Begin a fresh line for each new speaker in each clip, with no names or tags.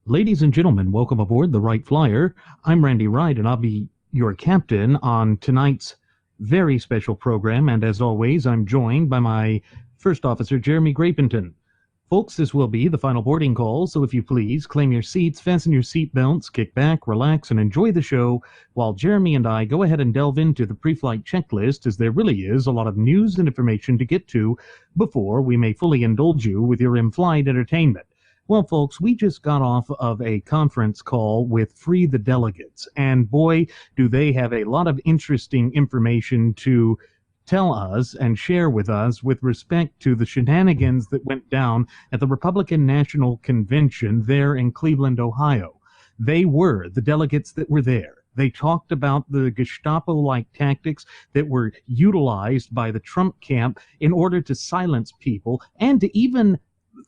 Ladies and gentlemen, welcome aboard the Wright Flyer. I'm Randy Wright, and I'll be your captain on tonight's very special program. And as always, I'm joined by my first officer, Jeremy Grapenton. Folks, this will be the final boarding call, so if you please, claim your seats, fasten your seat belts, kick back, relax, and enjoy the show while Jeremy and I go ahead and delve into the pre-flight checklist, as there really is a lot of news and information to get to before we may fully indulge you with your in-flight entertainment. Well, folks, we just got off of a conference call with Free the Delegates, and boy, do they have a lot of interesting information to tell us and share with us with respect to the shenanigans that went down at the Republican National Convention there in Cleveland, Ohio. They were the delegates that were there. They talked about the Gestapo-like tactics that were utilized by the Trump camp in order to silence people and to even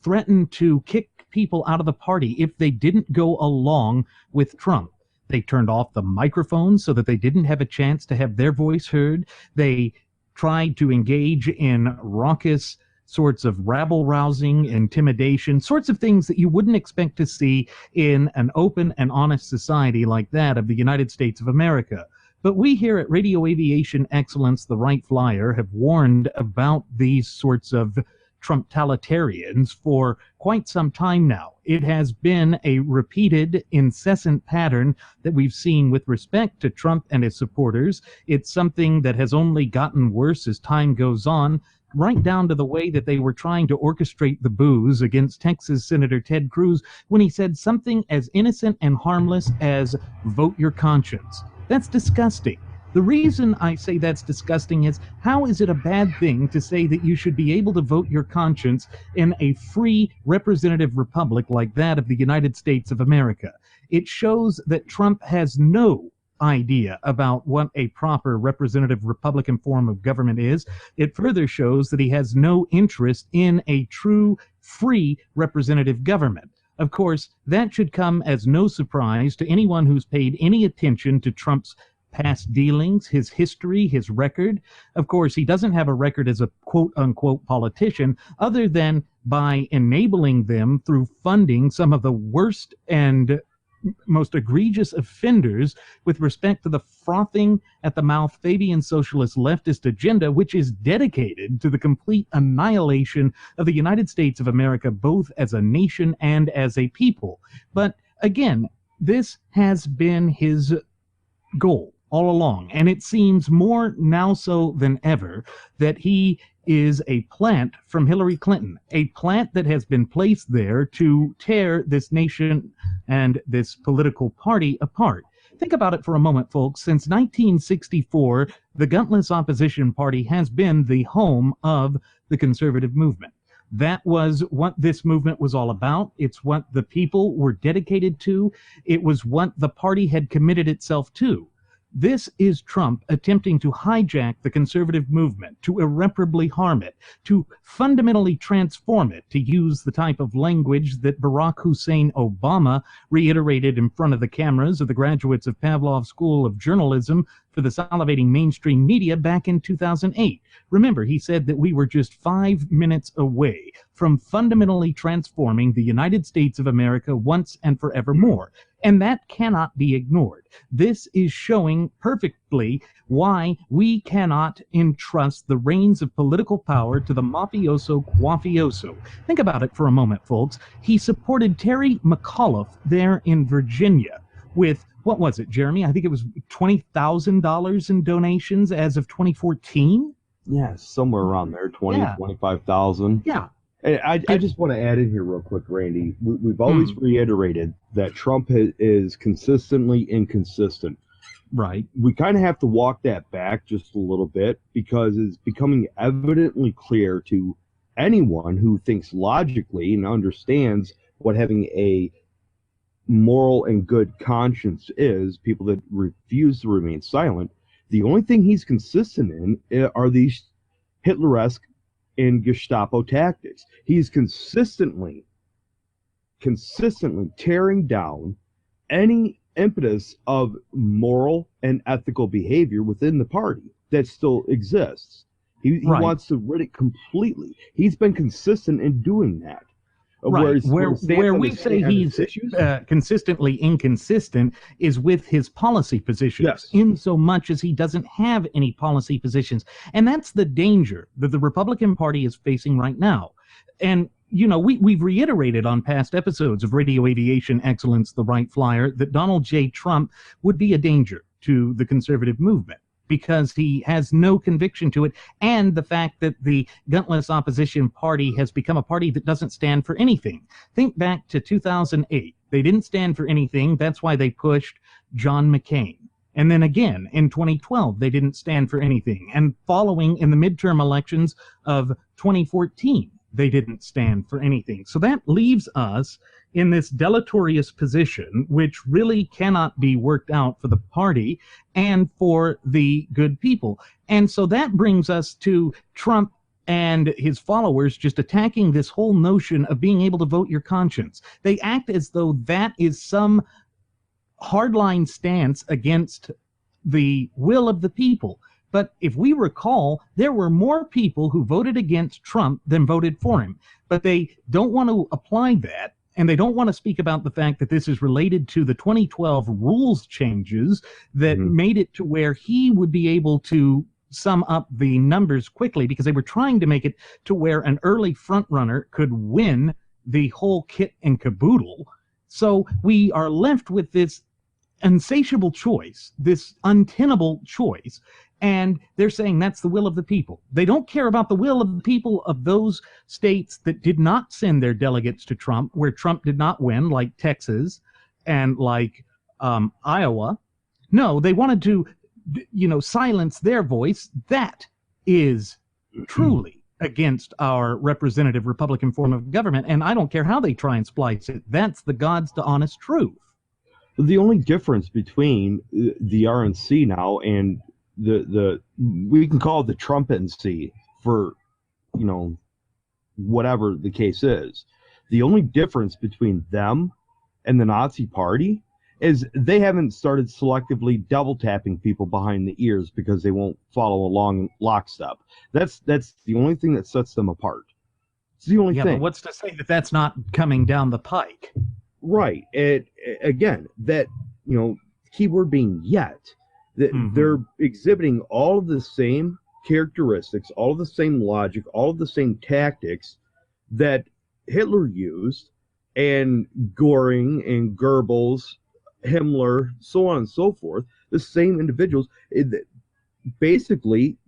threaten to kick people out of the party if they didn't go along with Trump. They turned off the microphones so that they didn't have a chance to have their voice heard. They tried to engage in raucous sorts of rabble-rousing, intimidation, sorts of things that you wouldn't expect to see in an open and honest society like that of the United States of America. But we here at Radio Aviation Excellence, the Wright Flyer, have warned about these sorts of Trumptalitarians for quite some time now. It has been a repeated, incessant pattern that we've seen with respect to Trump and his supporters. It's something that has only gotten worse as time goes on, right down to the way that they were trying to orchestrate the boos against Texas Senator Ted Cruz when he said something as innocent and harmless as vote your conscience. That's disgusting. The reason I say that's disgusting is, how is it a bad thing to say that you should be able to vote your conscience in a free representative republic like that of the United States of America? It shows that Trump has no idea about what a proper representative Republican form of government is. It further shows that he has no interest in a true free representative government. Of course, that should come as no surprise to anyone who's paid any attention to Trump's past dealings, his history, his record. Of course, he doesn't have a record as a quote-unquote politician other than by enabling them through funding some of the worst and most egregious offenders with respect to the frothing at the mouth Fabian socialist leftist agenda, which is dedicated to the complete annihilation of the United States of America, both as a nation and as a people. But again, this has been his goal all along, and it seems more now so than ever that he is a plant from Hillary Clinton, a plant that has been placed there to tear this nation and this political party apart. Think about it for a moment, folks. Since 1964, the gutless opposition party has been the home of the conservative movement. That was what this movement was all about. It's what the people were dedicated to. It was what the party had committed itself to. This is Trump attempting to hijack the conservative movement, to irreparably harm it, to fundamentally transform it, to use the type of language that Barack Hussein Obama reiterated in front of the cameras of the graduates of Pavlov School of Journalism for the salivating mainstream media back in 2008. Remember, he said that we were just 5 minutes away from fundamentally transforming the United States of America once and forevermore. And that cannot be ignored. This is showing perfectly why we cannot entrust the reins of political power to the mafioso quafioso. Think about it for a moment, folks. He supported Terry McAuliffe there in Virginia with, what was it, Jeremy? I think it was $20,000 in donations as of 2014.
Yeah, somewhere around there, 25,000.
Yeah.
I just want to add in here real quick, Randy. We've always reiterated that Trump is consistently inconsistent.
Right.
We kind of have to walk that back just a little bit because it's becoming evidently clear to anyone who thinks logically and understands what having a moral and good conscience is, people that refuse to remain silent, the only thing he's consistent in are these Hitleresque and Gestapo tactics. He's consistently tearing down any impetus of moral and ethical behavior within the party that still exists. He
Right.
wants to rid it completely. He's been consistent in doing that.
Right. Where we say he's consistently inconsistent is with his policy positions,
Yes.
in so much as he doesn't have any policy positions. And that's the danger that the Republican Party is facing right now. And, you know, we've reiterated on past episodes of Radio Aviation Excellence, the Wright Flyer, that Donald J. Trump would be a danger to the conservative movement, because he has no conviction to it, and the fact that the gutless opposition party has become a party that doesn't stand for anything. Think back to 2008. They didn't stand for anything. That's why they pushed John McCain. And then again, in 2012, they didn't stand for anything. And following in the midterm elections of 2014, they didn't stand for anything. So that leaves us in this deleterious position, which really cannot be worked out for the party and for the good people. And so that brings us to Trump and his followers just attacking this whole notion of being able to vote your conscience. They act as though that is some hardline stance against the will of the people. But if we recall, there were more people who voted against Trump than voted for him. But they don't want to apply that. And they don't want to speak about the fact that this is related to the 2012 rules changes that made it to where he would be able to sum up the numbers quickly, because they were trying to make it to where an early front runner could win the whole kit and caboodle. So we are left with this insatiable choice, this untenable choice. And they're saying that's the will of the people. They don't care about the will of the people of those states that did not send their delegates to Trump, where Trump did not win, like Texas and like Iowa. No, they wanted to, silence their voice. That is truly against our representative Republican form of government. And I don't care how they try and splice it. That's the God's to honest truth.
The only difference between the RNC now and the we can call it the Trump-NC for, whatever the case is. The only difference between them and the Nazi Party is they haven't started selectively double tapping people behind the ears because they won't follow along lockstep. That's the only thing that sets them apart. It's the only thing.
But what's to say that that's not coming down the pike?
Right. Again, that, keyword being yet, that they're exhibiting all of the same characteristics, all of the same logic, all of the same tactics that Hitler used, and Goring and Goebbels, Himmler, so on and so forth, the same individuals. Basically,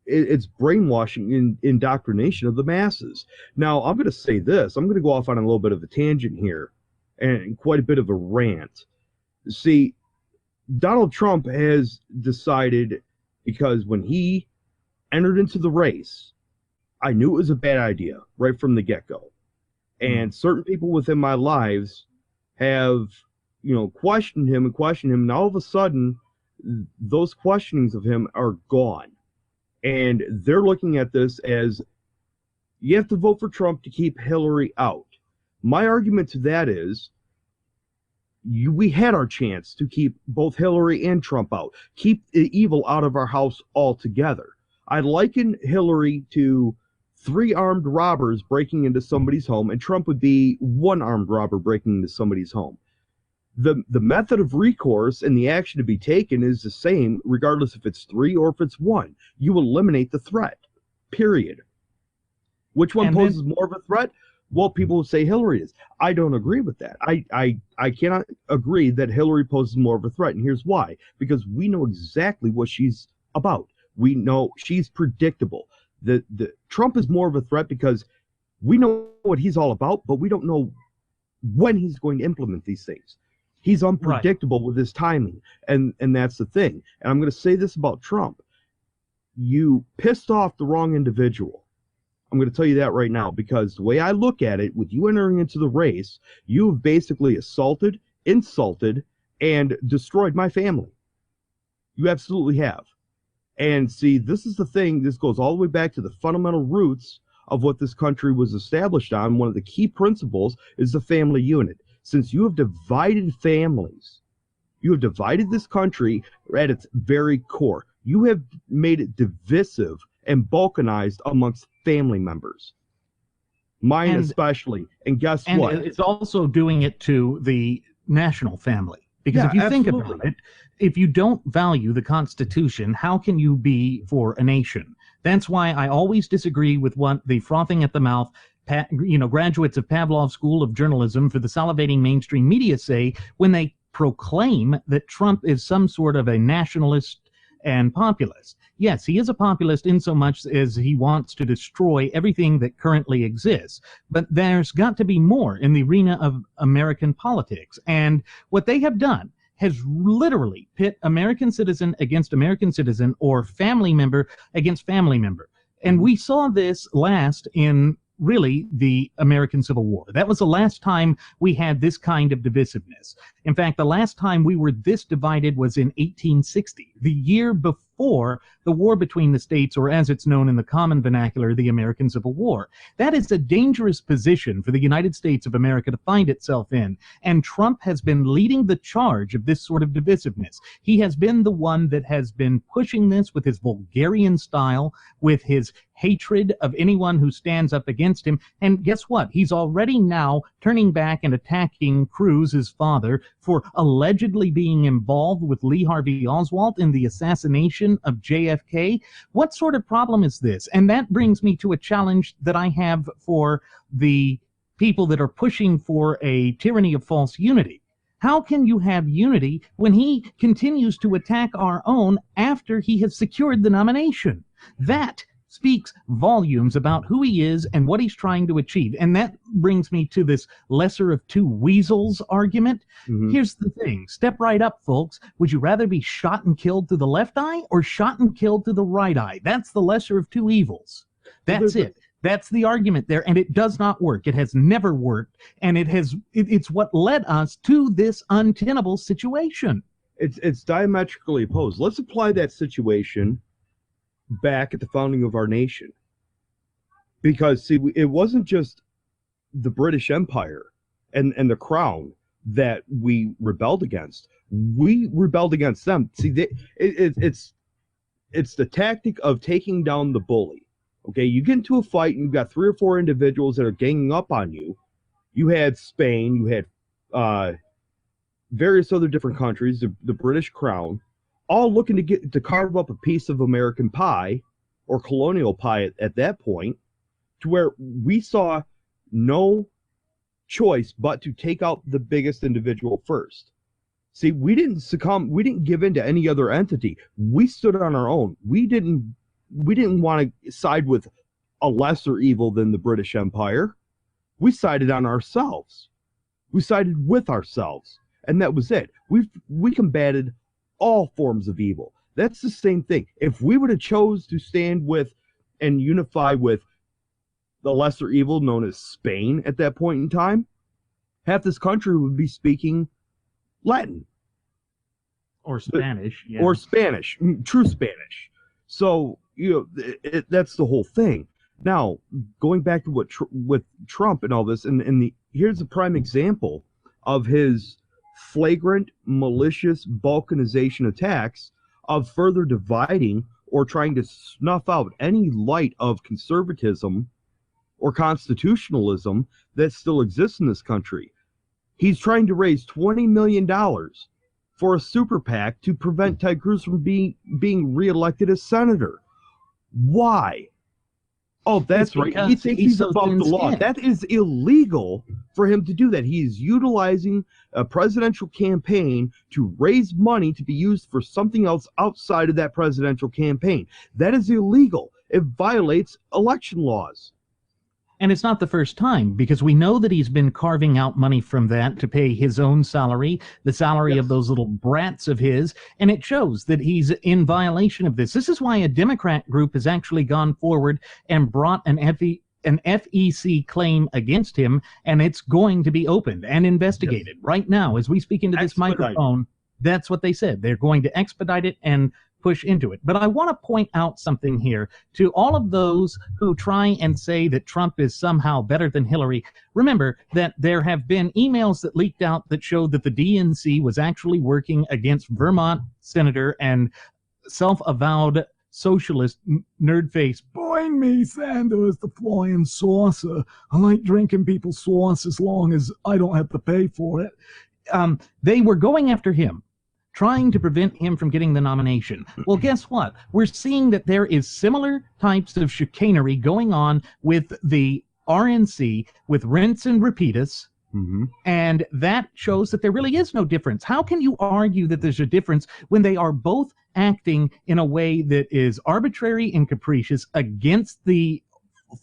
it's brainwashing and indoctrination of the masses. Now, I'm going to say this. I'm going to go off on a little bit of a tangent here, and quite a bit of a rant. See, Donald Trump has decided, because when he entered into the race, I knew it was a bad idea right from the get-go. And certain people within my lives have, questioned him, and all of a sudden, those questionings of him are gone. And they're looking at this as, you have to vote for Trump to keep Hillary out. My argument to that is, we had our chance to keep both Hillary and Trump out. Keep the evil out of our house altogether. I liken Hillary to 3 armed robbers breaking into somebody's home, and Trump would be 1 armed robber breaking into somebody's home. The method of recourse and the action to be taken is the same, regardless if it's 3 or if it's 1. You eliminate the threat, period. Which one poses more of a threat? Well, people will say Hillary is. I don't agree with that. I cannot agree that Hillary poses more of a threat, and here's why. Because we know exactly what she's about. We know she's predictable. The Trump is more of a threat because we know what he's all about, but we don't know when he's going to implement these things. He's unpredictable with his timing, and that's the thing. And I'm going to say this about Trump. You pissed off the wrong individual. I'm going to tell you that right now, because the way I look at it, with you entering into the race, you've basically assaulted, insulted, and destroyed my family. You absolutely have. And see, this is the thing, this goes all the way back to the fundamental roots of what this country was established on. One of the key principles is the family unit. Since you have divided families, you have divided this country at its very core. You have made it divisive and balkanized amongst family members. Mine especially. And guess what?
And it's also doing it to the national family. Because if you think about it, if you don't value the Constitution, how can you be for a nation? That's why I always disagree with what the frothing at the mouth, graduates of Pavlov School of Journalism for the salivating mainstream media say when they proclaim that Trump is some sort of a nationalist and populist. Yes, he is a populist in so much as he wants to destroy everything that currently exists. But there's got to be more in the arena of American politics. And what they have done has literally pit American citizen against American citizen, or family member against family member. And we saw this last in really the American Civil War. That was the last time we had this kind of divisiveness. In fact, the last time we were this divided was in 1860, the year before the war between the states, or as it's known in the common vernacular, the American Civil War. That is a dangerous position for the United States of America to find itself in, and Trump has been leading the charge of this sort of divisiveness. He has been the one that has been pushing this with his vulgarian style, with his hatred of anyone who stands up against him, and guess what? He's already now turning back and attacking Cruz, his father, for allegedly being involved with Lee Harvey Oswald in the assassination of JFK. What sort of problem is this? And that brings me to a challenge that I have for the people that are pushing for a tyranny of false unity. How can you have unity when he continues to attack our own after he has secured the nomination? That speaks volumes about who he is and what he's trying to achieve. And that brings me to this lesser of two weasels argument. Here's the thing. Step right up, folks. Would you rather be shot and killed through the left eye or shot and killed through the right eye? That's the lesser of two evils. That's it. That's the argument there, and it does not work. It has never worked, and it's what led us to this untenable situation.
It's diametrically opposed. Let's apply that situation back at the founding of our nation, because see, it wasn't just the British Empire and the crown that we rebelled against. We rebelled against them. See, it's the tactic of taking down the bully. Okay, you get into a fight and you've got 3 or 4 individuals that are ganging up on you. You had Spain, you had various other different countries, the British crown, all looking to carve up a piece of American pie, or colonial pie at that point, to where we saw no choice but to take out the biggest individual first. See, we didn't succumb, we didn't give in to any other entity. We stood on our own. We didn't want to side with a lesser evil than the British Empire. We sided on ourselves. We sided with ourselves, and that was it. We combated all forms of evil. That's the same thing. If we would have chose to stand with and unify with the lesser evil known as Spain at that point in time, half this country would be speaking Latin.
Or Spanish. Yeah.
Or Spanish, true Spanish. So, that's the whole thing. Now, going back to with Trump and all this, here's a prime example of his flagrant, malicious balkanization attacks of further dividing or trying to snuff out any light of conservatism or constitutionalism that still exists in this country. He's trying to raise $20 million for a super PAC to prevent Ted Cruz from being reelected as senator. Why? Oh, that's right. He thinks he's above the law. That is illegal for him to do that. He is utilizing a presidential campaign to raise money to be used for something else outside of that presidential campaign. That is illegal. It violates election laws.
And it's not the first time, because we know that he's been carving out money from that to pay his own salary, the salary of those little brats of his, and it shows that he's in violation of this. This is why a Democrat group has actually gone forward and brought an an FEC claim against him, and it's going to be opened and investigated right now as we speak into this microphone. That's what they said. They're going to expedite it and push into it. But I want to point out something here to all of those who try and say that Trump is somehow better than Hillary. Remember that there have been emails that leaked out that showed that the DNC was actually working against Vermont Senator and self-avowed socialist nerd face, boing me, Sanders, the flying saucer. I like drinking people's sauce as long as I don't have to pay for it. They were going after him, trying to prevent him from getting the nomination. Well, guess what? We're seeing that there is similar types of chicanery going on with the RNC, with Rinse and Repeatus, and that shows that there really is no difference. How can you argue that there's a difference when they are both acting in a way that is arbitrary and capricious against the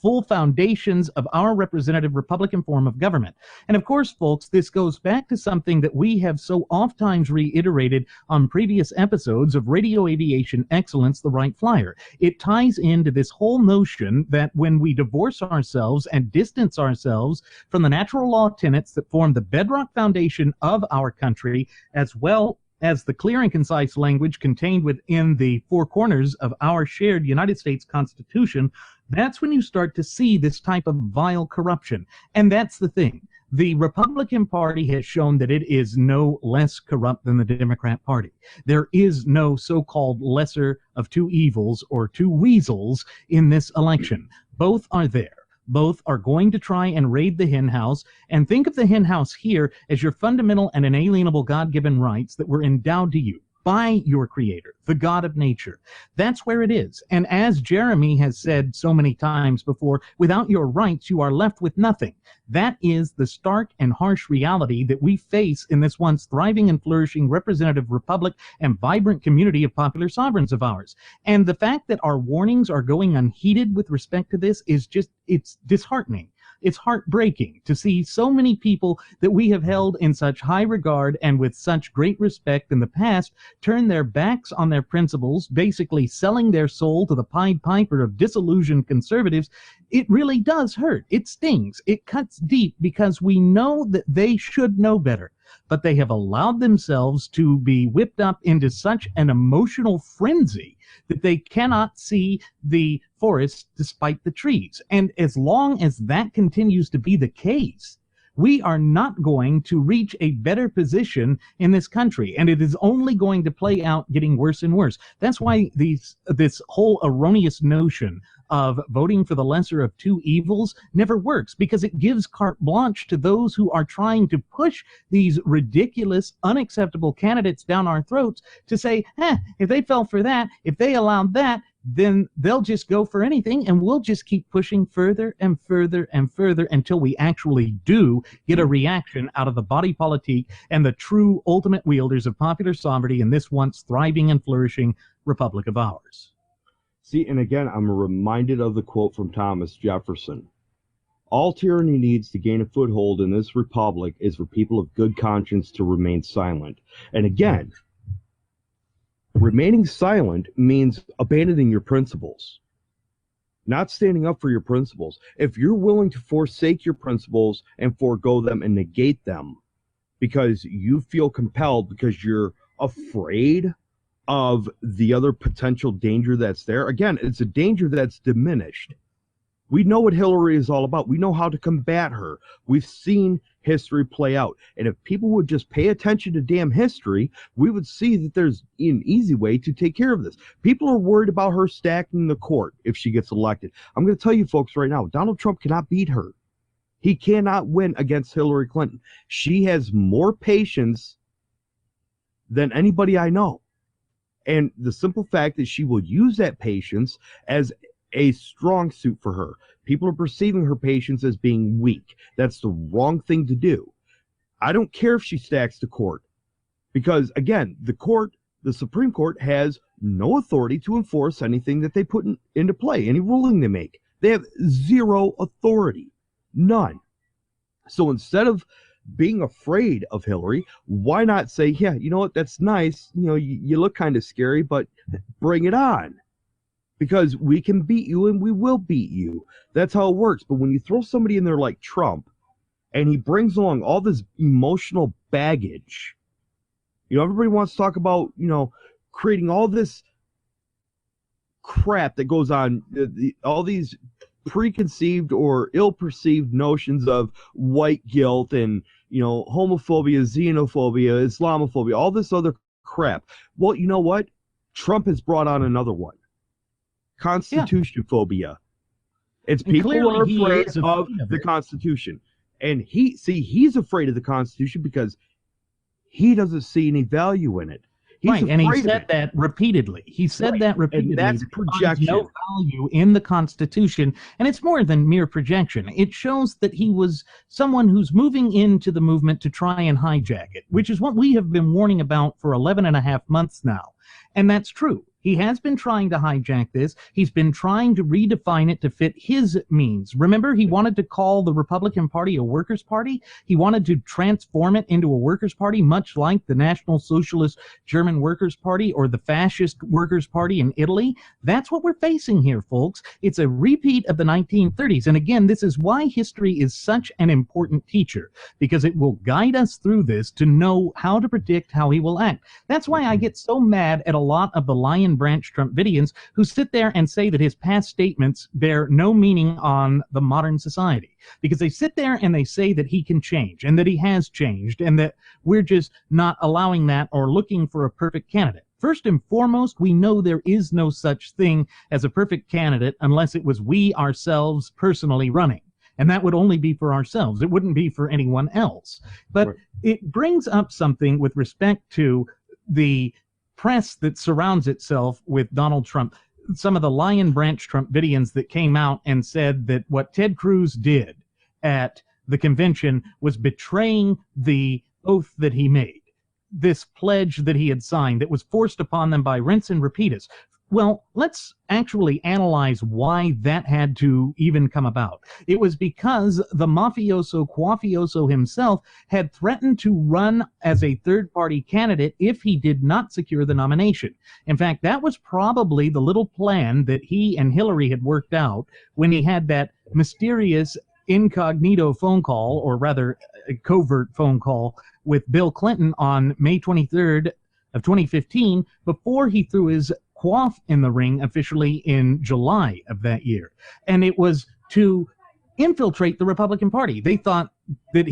full foundations of our representative Republican form of government? And of course, folks, this goes back to something that we have so oft times reiterated on previous episodes of Radio Aviation Excellence, the Wright Flyer. It ties into this whole notion that when we divorce ourselves and distance ourselves from the natural law tenets that form the bedrock foundation of our country, as well as the clear and concise language contained within the four corners of our shared United States Constitution, that's when you start to see this type of vile corruption. And that's the thing. The Republican Party has shown that it is no less corrupt than the Democrat Party. There is no so-called lesser of two evils or two weasels in this election. Both are there. Both are going to try and raid the hen house, and think of the hen house here as your fundamental and inalienable God-given rights that were endowed to you by your creator, the God of nature. That's where it is. And as Jeremy has said so many times before, without your rights, you are left with nothing. That is the stark and harsh reality that we face in this once thriving and flourishing representative republic and vibrant community of popular sovereigns of ours. And the fact that our warnings are going unheeded with respect to this is just, it's disheartening. It's heartbreaking to see so many people that we have held in such high regard and with such great respect in the past turn their backs on their principles, basically selling their soul to the Pied Piper of disillusioned conservatives. It really does hurt. It stings. It cuts deep because we know that they should know better. But they have allowed themselves to be whipped up into such an emotional frenzy that they cannot see the forest despite the trees. And as long as that continues to be the case, we are not going to reach a better position in this country, and it is only going to play out getting worse and worse. That's why this whole erroneous notion of voting for the lesser of two evils never works, because it gives carte blanche to those who are trying to push these ridiculous, unacceptable candidates down our throats to say, if they fell for that, if they allowed that, then they'll just go for anything, and we'll just keep pushing further and further and further until we actually do get a reaction out of the body politique and the true ultimate wielders of popular sovereignty in this once thriving and flourishing republic of ours.
See, and again, I'm reminded of the quote from Thomas Jefferson. All tyranny needs to gain a foothold in this republic is for people of good conscience to remain silent. And again, remaining silent means abandoning your principles, not standing up for your principles. If you're willing to forsake your principles and forego them and negate them because you feel compelled, because you're afraid of the other potential danger that's there, again, it's a danger that's diminished. We know what Hillary is all about. We know how to combat her. We've seen history play out. And if people would just pay attention to damn history, we would see that there's an easy way to take care of this. People are worried about her stacking the court if she gets elected. I'm going to tell you folks right now, Donald Trump cannot beat her. He cannot win against Hillary Clinton. She has more patience than anybody I know. And the simple fact that she will use that patience as a strong suit for her. People are perceiving her patience as being weak. That's the wrong thing to do. I don't care if she stacks the court, because again, the Supreme Court has no authority to enforce anything that they put into play, any ruling they make. They have zero authority, none. So instead of being afraid of Hillary, why not say, yeah, you know what, that's nice, you know, you look kind of scary, but bring it on. because we can beat you and we will beat you. That's how it works. But when you throw somebody in there like Trump, and he brings along all this emotional baggage, everybody wants to talk about, creating all this crap that goes on, all these preconceived or ill-perceived notions of white guilt and, homophobia, xenophobia, Islamophobia, all this other crap. Well, you know what? Trump has brought on another one. Constitution phobia. It's people are afraid of the Constitution. And he's afraid of the Constitution because he doesn't see any value in it.
Right, and he said that repeatedly. He said that repeatedly.
And that's projection.
No value in the Constitution, and it's more than mere projection. It shows that he was someone who's moving into the movement to try and hijack it, which is what we have been warning about for 11 and a half months now. And that's true. He has been trying to hijack this. He's been trying to redefine it to fit his means. Remember, he wanted to call the Republican Party a workers' party. He wanted to transform it into a workers' party, much like the National Socialist German Workers' Party or the Fascist Workers' Party in Italy. That's what we're facing here, folks. It's a repeat of the 1930s. And again, this is why history is such an important teacher, because it will guide us through this to know how to predict how he will act. That's why I get so mad at a lot of the Lion Branch Trumpidians who sit there and say that his past statements bear no meaning on the modern society, because they sit there and they say that he can change and that he has changed and that we're just not allowing that or looking for a perfect candidate. First and foremost, we know there is no such thing as a perfect candidate unless it was we ourselves personally running. And that would only be for ourselves. It wouldn't be for anyone else. But right. It brings up something with respect to the press that surrounds itself with Donald Trump. Some of the Lion Branch Trumpidians that came out and said that what Ted Cruz did at the convention was betraying the oath that he made, this pledge that he had signed that was forced upon them by rinse and repeat us. Well, let's actually analyze why that had to even come about. It was because the mafioso Quafioso himself had threatened to run as a third-party candidate if he did not secure the nomination. In fact, that was probably the little plan that he and Hillary had worked out when he had that mysterious incognito phone call, or rather a covert phone call, with Bill Clinton on May 23rd of 2015 before he threw his quaff in the ring officially in July of that year. And it was to infiltrate the Republican Party. They thought that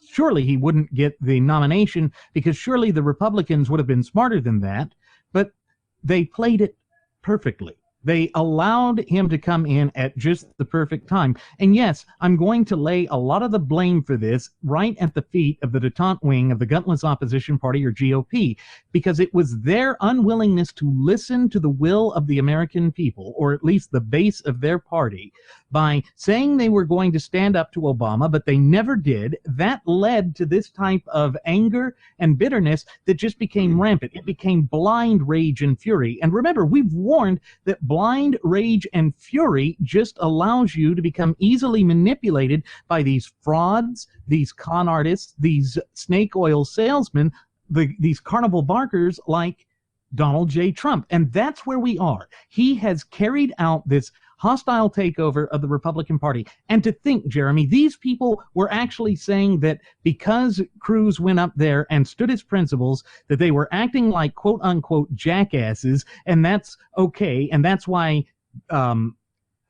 surely he wouldn't get the nomination, because surely the Republicans would have been smarter than that, but they played it perfectly. They allowed him to come in at just the perfect time. And yes, I'm going to lay a lot of the blame for this right at the feet of the detente wing of the Gutless Opposition Party, or GOP, because it was their unwillingness to listen to the will of the American people, or at least the base of their party, by saying they were going to stand up to Obama, but they never did. That led to this type of anger and bitterness that just became rampant. It became blind rage and fury. And remember, we've warned that blind rage and fury just allows you to become easily manipulated by these frauds, these con artists, these snake oil salesmen, these carnival barkers like Donald J. Trump. And that's where we are. He has carried out this hostile takeover of the Republican Party. And to think, Jeremy, these people were actually saying that because Cruz went up there and stood his principles, that they were acting like quote-unquote jackasses, and that's okay, and that's why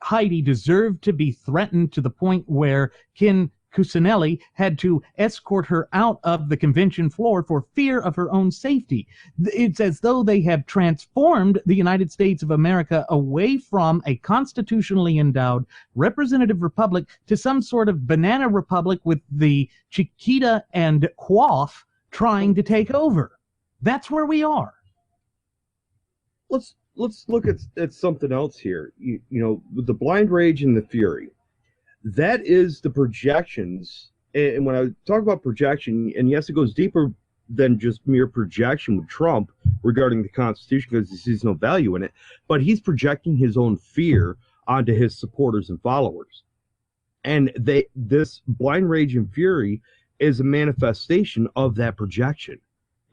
Heidi deserved to be threatened to the point where Ken Cuccinelli had to escort her out of the convention floor for fear of her own safety. It's as though they have transformed the United States of America away from a constitutionally endowed representative republic to some sort of banana republic with the Chiquita and Quaff trying to take over. That's where we are.
Let's look at something else here. You know, with the blind rage and the fury. That is the projections, and when I talk about projection, and yes, it goes deeper than just mere projection with Trump regarding the Constitution, because he sees no value in it, but he's projecting his own fear onto his supporters and followers. And this blind rage and fury is a manifestation of that projection,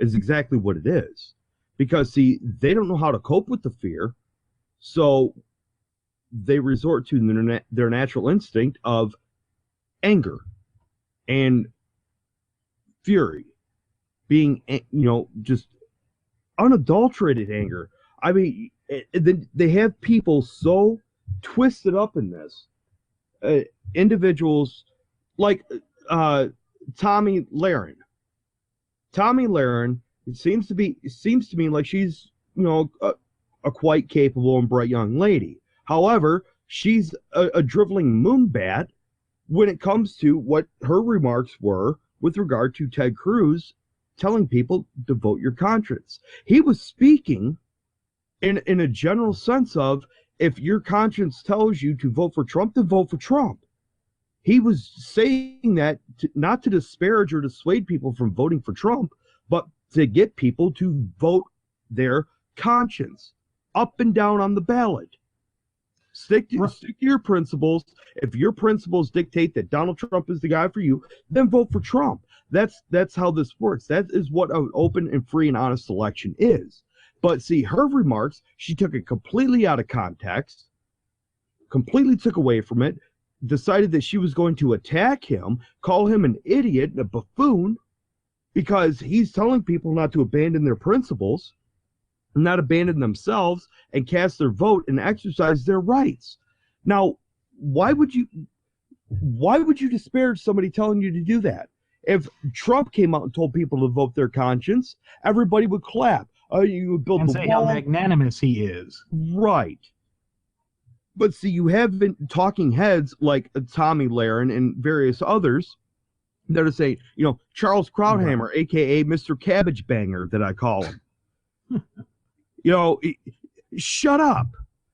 is exactly what it is. Because, see, they don't know how to cope with the fear, So they resort to their natural instinct of anger and fury, being, just unadulterated anger. I mean, they have people so twisted up in this. Individuals like Tommy Lahren. Tommy Lahren, it seems to me like she's, a quite capable and bright young lady. However, she's a driveling moonbat when it comes to what her remarks were with regard to Ted Cruz telling people to vote your conscience. He was speaking in a general sense of, if your conscience tells you to vote for Trump, then vote for Trump. He was saying that not to disparage or dissuade people from voting for Trump, but to get people to vote their conscience up and down on the ballot. Stick to your principles. If your principles dictate that Donald Trump is the guy for you, then vote for Trump. That's how this works. That is what an open and free and honest election is. But see, her remarks, she took it completely out of context, completely took away from it, decided that she was going to attack him, call him an idiot and a buffoon, because he's telling people not to abandon their principles, not abandon themselves, and cast their vote and exercise their rights. Now, why would you disparage somebody telling you to do that? If Trump came out and told people to vote their conscience, everybody would clap. You would build
and
the
say
wall.
How magnanimous he is.
Right. But see, you have been talking heads like Tommy Lahren and various others that are saying, Charles Krauthammer, a.k.a. Mr. Cabbage Banger, that I call him. Shut up.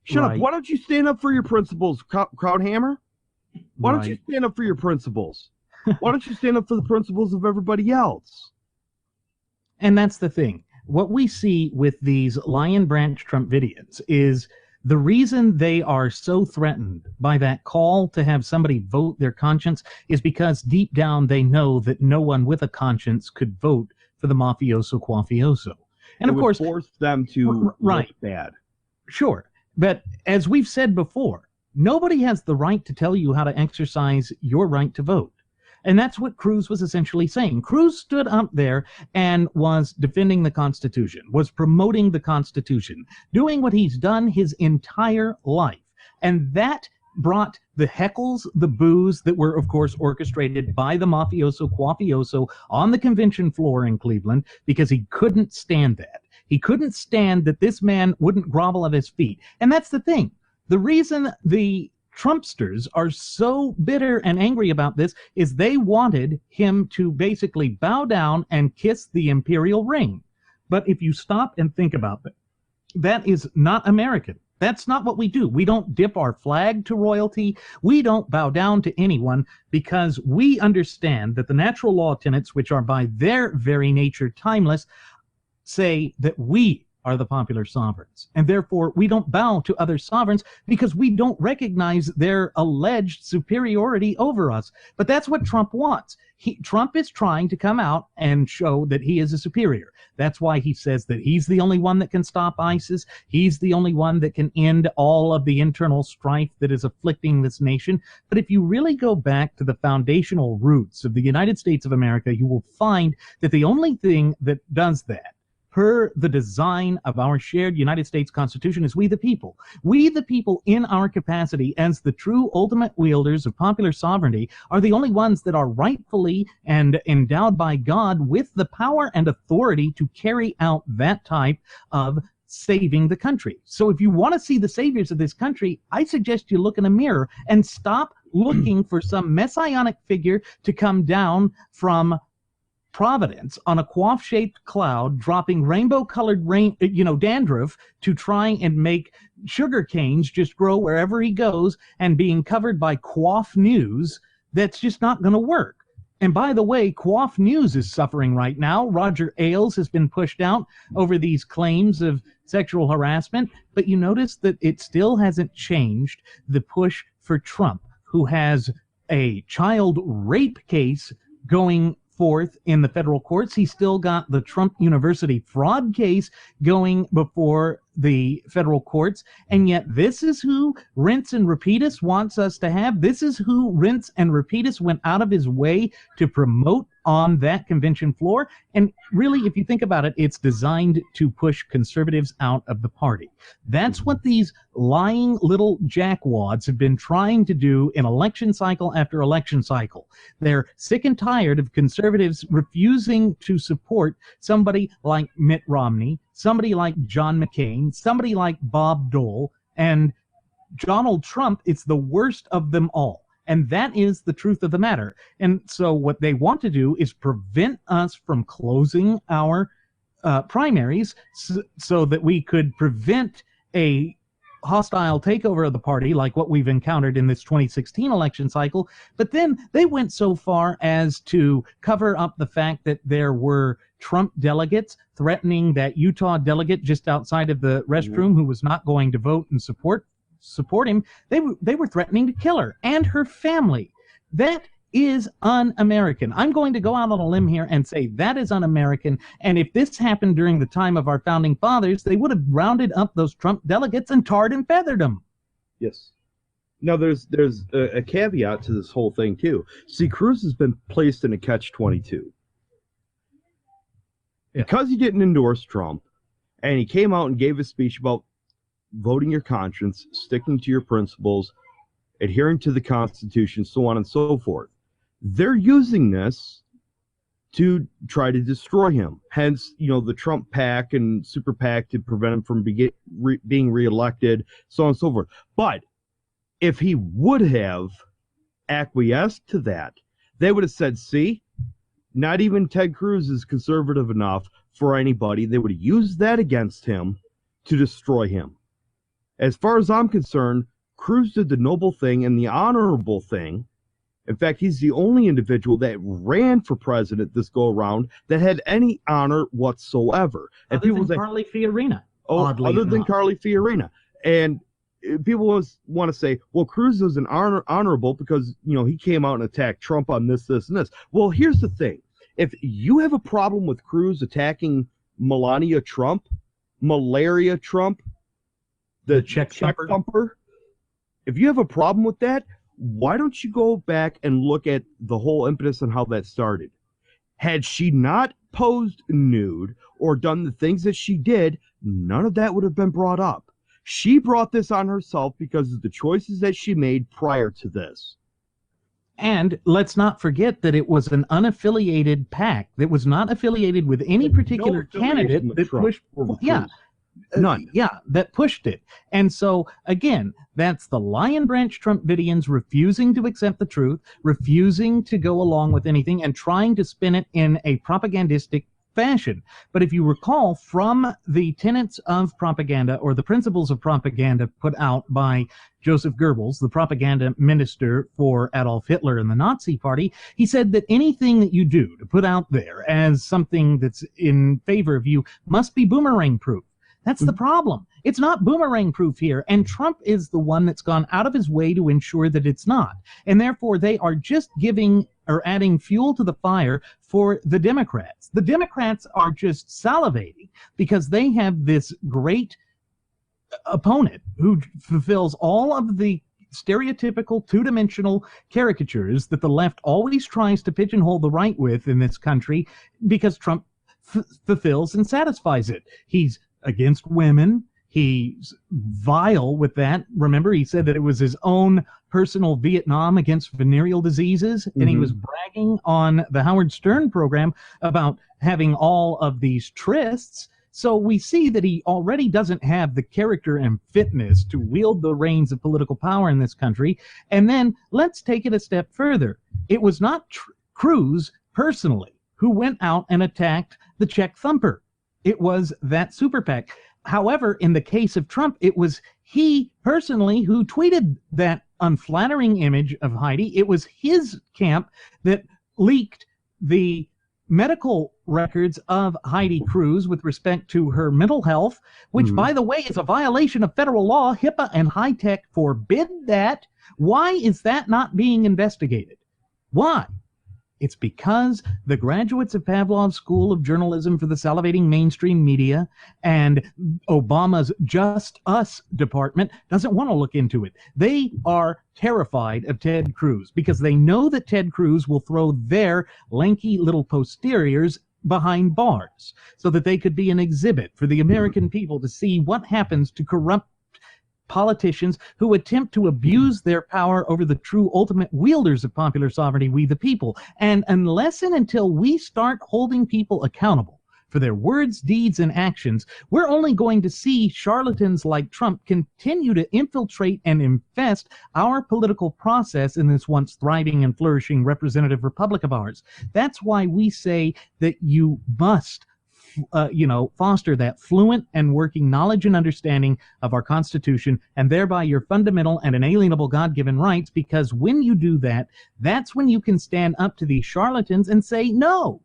Shut up. Why don't you stand up for your principles, Krauthammer? Why don't you stand up for your principles? Why don't you stand up for the principles of everybody else?
And that's the thing. What we see with these Lion Branch Trump videos is the reason they are so threatened by that call to have somebody vote their conscience is because deep down they know that no one with a conscience could vote for the mafioso quafioso. And of course,
force them to look bad.
Sure. But as we've said before, nobody has the right to tell you how to exercise your right to vote. And that's what Cruz was essentially saying. Cruz stood up there and was defending the Constitution, was promoting the Constitution, doing what he's done his entire life. And that brought the heckles, the boos that were, of course, orchestrated by the mafioso quafioso on the convention floor in Cleveland, because he couldn't stand that. He couldn't stand that this man wouldn't grovel at his feet. And that's the thing. The reason the Trumpsters are so bitter and angry about this is they wanted him to basically bow down and kiss the imperial ring. But if you stop and think about it, that is not American. That's not what we do. We don't dip our flag to royalty. We don't bow down to anyone, because we understand that the natural law tenets, which are by their very nature timeless, say that we are the popular sovereigns, and therefore we don't bow to other sovereigns because we don't recognize their alleged superiority over us. But that's what Trump wants. Trump is trying to come out and show that he is a superior. That's why he says that he's the only one that can stop ISIS. He's the only one that can end all of the internal strife that is afflicting this nation. But if you really go back to the foundational roots of the United States of America, you will find that the only thing that does that, per the design of our shared United States Constitution, is we the people. We the people, in our capacity as the true ultimate wielders of popular sovereignty, are the only ones that are rightfully and endowed by God with the power and authority to carry out that type of saving the country. So if you want to see the saviors of this country, I suggest you look in a mirror and stop looking for some messianic figure to come down from Providence on a quaff-shaped cloud, dropping rainbow-colored dandruff to try and make sugar canes just grow wherever he goes, and being covered by quaff news. That's just not going to work. And by the way, quaff news is suffering right now. Roger Ailes has been pushed out over these claims of sexual harassment, but you notice that it still hasn't changed the push for Trump, who has a child rape case going forth in the federal courts. He's still got the Trump University fraud case going before the federal courts. And yet this is who Rinse and Repeatus wants us to have. This is who Rinse and Repeatus went out of his way to promote on that convention floor. And really, if you think about it, it's designed to push conservatives out of the party. That's what these lying little jackwads have been trying to do in election cycle after election cycle. They're sick and tired of conservatives refusing to support somebody like Mitt Romney, somebody like John McCain, somebody like Bob Dole, and Donald Trump. It's the worst of them all. And that is the truth of the matter. And so what they want to do is prevent us from closing our primaries so that we could prevent a hostile takeover of the party like what we've encountered in this 2016 election cycle. But then they went so far as to cover up the fact that there were Trump delegates threatening that Utah delegate just outside of the restroom who was not going to vote and support him. They were threatening to kill her and her family. That is un-American. I'm going to go out on a limb here and say that is un-American. And if this happened during the time of our founding fathers, they would have rounded up those Trump delegates and tarred and feathered them.
Yes. Now, there's a caveat to this whole thing, too. See, Cruz has been placed in a catch-22. Yeah. Because he didn't endorse Trump, and he came out and gave a speech about voting your conscience, sticking to your principles, adhering to the Constitution, so on and so forth. They're using this to try to destroy him. Hence, the Trump PAC and Super PAC to prevent him from being reelected, so on and so forth. But if he would have acquiesced to that, they would have said, see, not even Ted Cruz is conservative enough for anybody. They would have used that against him to destroy him. As far as I'm concerned, Cruz did the noble thing and the honorable thing. In fact, he's the only individual that ran for president this go-around that had any honor whatsoever. And
other than Carly Fiorina.
Other than Carly Fiorina. And people want to say, well, Cruz was an honorable because, he came out and attacked Trump on this, and this. Well, here's the thing. If you have a problem with Cruz attacking Melania Trump, Malaria Trump, the check thumper, if you have a problem with that, why don't you go back and look at the whole impetus on how that started? Had she not posed nude or done the things that she did, none of that would have been brought up. She brought this on herself because of the choices that she made prior to this.
And let's not forget that it was an unaffiliated PAC that was not affiliated with any particular candidate that pushed. None. That pushed it. And so, again, that's the Lion Branch Trump Vidians refusing to accept the truth, refusing to go along with anything, and trying to spin it in a propagandistic fashion. But if you recall from the tenets of propaganda, or the principles of propaganda put out by Joseph Goebbels, the propaganda minister for Adolf Hitler and the Nazi Party, he said that anything that you do to put out there as something that's in favor of you must be boomerang proof. That's the problem. It's not boomerang proof here, and Trump is the one that's gone out of his way to ensure that it's not. And therefore, they are just giving or adding fuel to the fire for the Democrats. The Democrats are just salivating because they have this great opponent who fulfills all of the stereotypical two-dimensional caricatures that the left always tries to pigeonhole the right with in this country, because Trump fulfills and satisfies it. He's against women. He's vile with that. Remember, he said that it was his own personal Vietnam against venereal diseases, and he was bragging on the Howard Stern program about having all of these trysts. So we see that he already doesn't have the character and fitness to wield the reins of political power in this country. And then let's take it a step further. It was not Cruz personally who went out and attacked the Czech thumper. It was that super PAC. However, in the case of Trump, it was he personally who tweeted that unflattering image of Heidi. It was his camp that leaked the medical records of Heidi Cruz with respect to her mental health, which, by the way, is a violation of federal law. HIPAA and high-tech forbid that. Why is that not being investigated? Why? It's because the graduates of Pavlov's School of Journalism for the Salivating Mainstream Media and Obama's Just Us department doesn't want to look into it. They are terrified of Ted Cruz because they know that Ted Cruz will throw their lanky little posteriors behind bars so that they could be an exhibit for the American people to see what happens to corrupt politicians who attempt to abuse their power over the true ultimate wielders of popular sovereignty, we the people. And unless and until we start holding people accountable for their words, deeds, and actions, we're only going to see charlatans like Trump continue to infiltrate and infest our political process in this once thriving and flourishing representative republic of ours. That's why we say that you must foster that fluent and working knowledge and understanding of our Constitution, and thereby your fundamental and inalienable God-given rights, because when you do that, that's when you can stand up to these charlatans and say, no,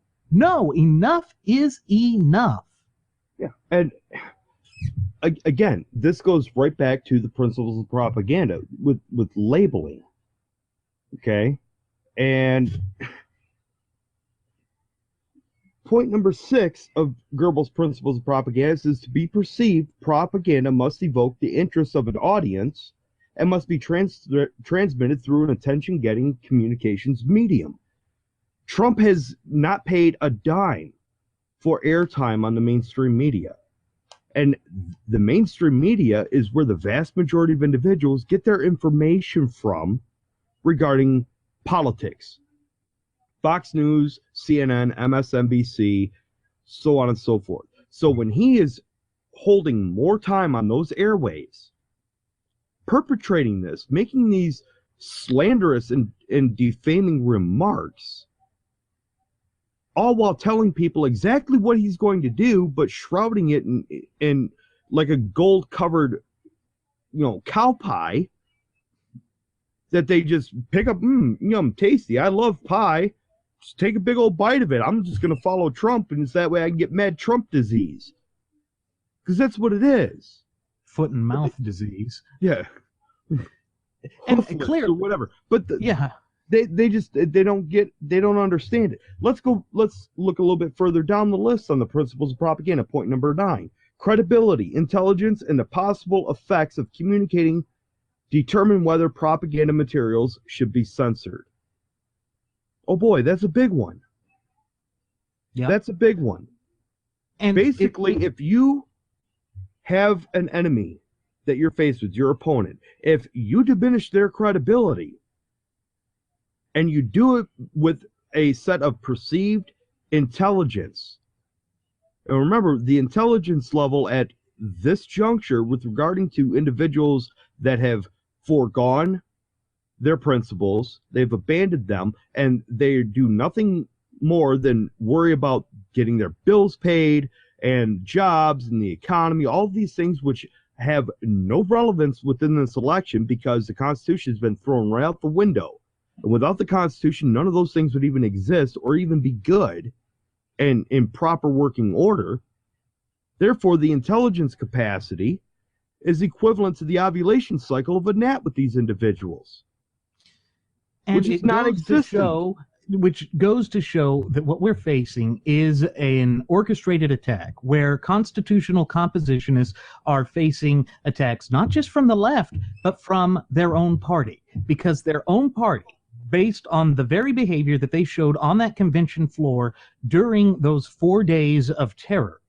enough is enough.
Yeah, and again, this goes right back to the principles of propaganda with labeling, okay? And point number 6 of Goebbels' principles of propaganda is to be perceived, propaganda must evoke the interests of an audience and must be transmitted through an attention-getting communications medium. Trump has not paid a dime for airtime on the mainstream media. And the mainstream media is where the vast majority of individuals get their information from regarding politics. Fox News, CNN, MSNBC, so on and so forth. So when he is holding more time on those airwaves, perpetrating this, making these slanderous and defaming remarks, all while telling people exactly what he's going to do, but shrouding it in like a gold-covered, cow pie that they just pick up, yum, tasty, I love pie. Just take a big old bite of it. I'm just going to follow Trump, and it's that way I can get mad Trump disease. Because that's what it is.
Foot and mouth disease.
Yeah.
And clear
or whatever. But
yeah.
They don't understand it. Let's look a little bit further down the list on the principles of propaganda. Point number 9. Credibility, intelligence, and the possible effects of communicating determine whether propaganda materials should be censored. Oh boy, that's a big one.
Yeah.
That's a big one.
And
basically, if you have an enemy that you're faced with, your opponent, if you diminish their credibility, and you do it with a set of perceived intelligence, and remember, the intelligence level at this juncture with regarding to individuals that have foregone their principles, they've abandoned them, and they do nothing more than worry about getting their bills paid and jobs and the economy, all of these things which have no relevance within this election because the Constitution has been thrown right out the window. And without the Constitution, none of those things would even exist or even be good and in proper working order. Therefore, the intelligence capacity is equivalent to the ovulation cycle of a gnat with these individuals.
And
which is non-existent.
Which goes to show that what we're facing is an orchestrated attack where constitutional compositionists are facing attacks not just from the left, but from their own party. Because their own party, based on the very behavior that they showed on that convention floor during those 4 days of terror,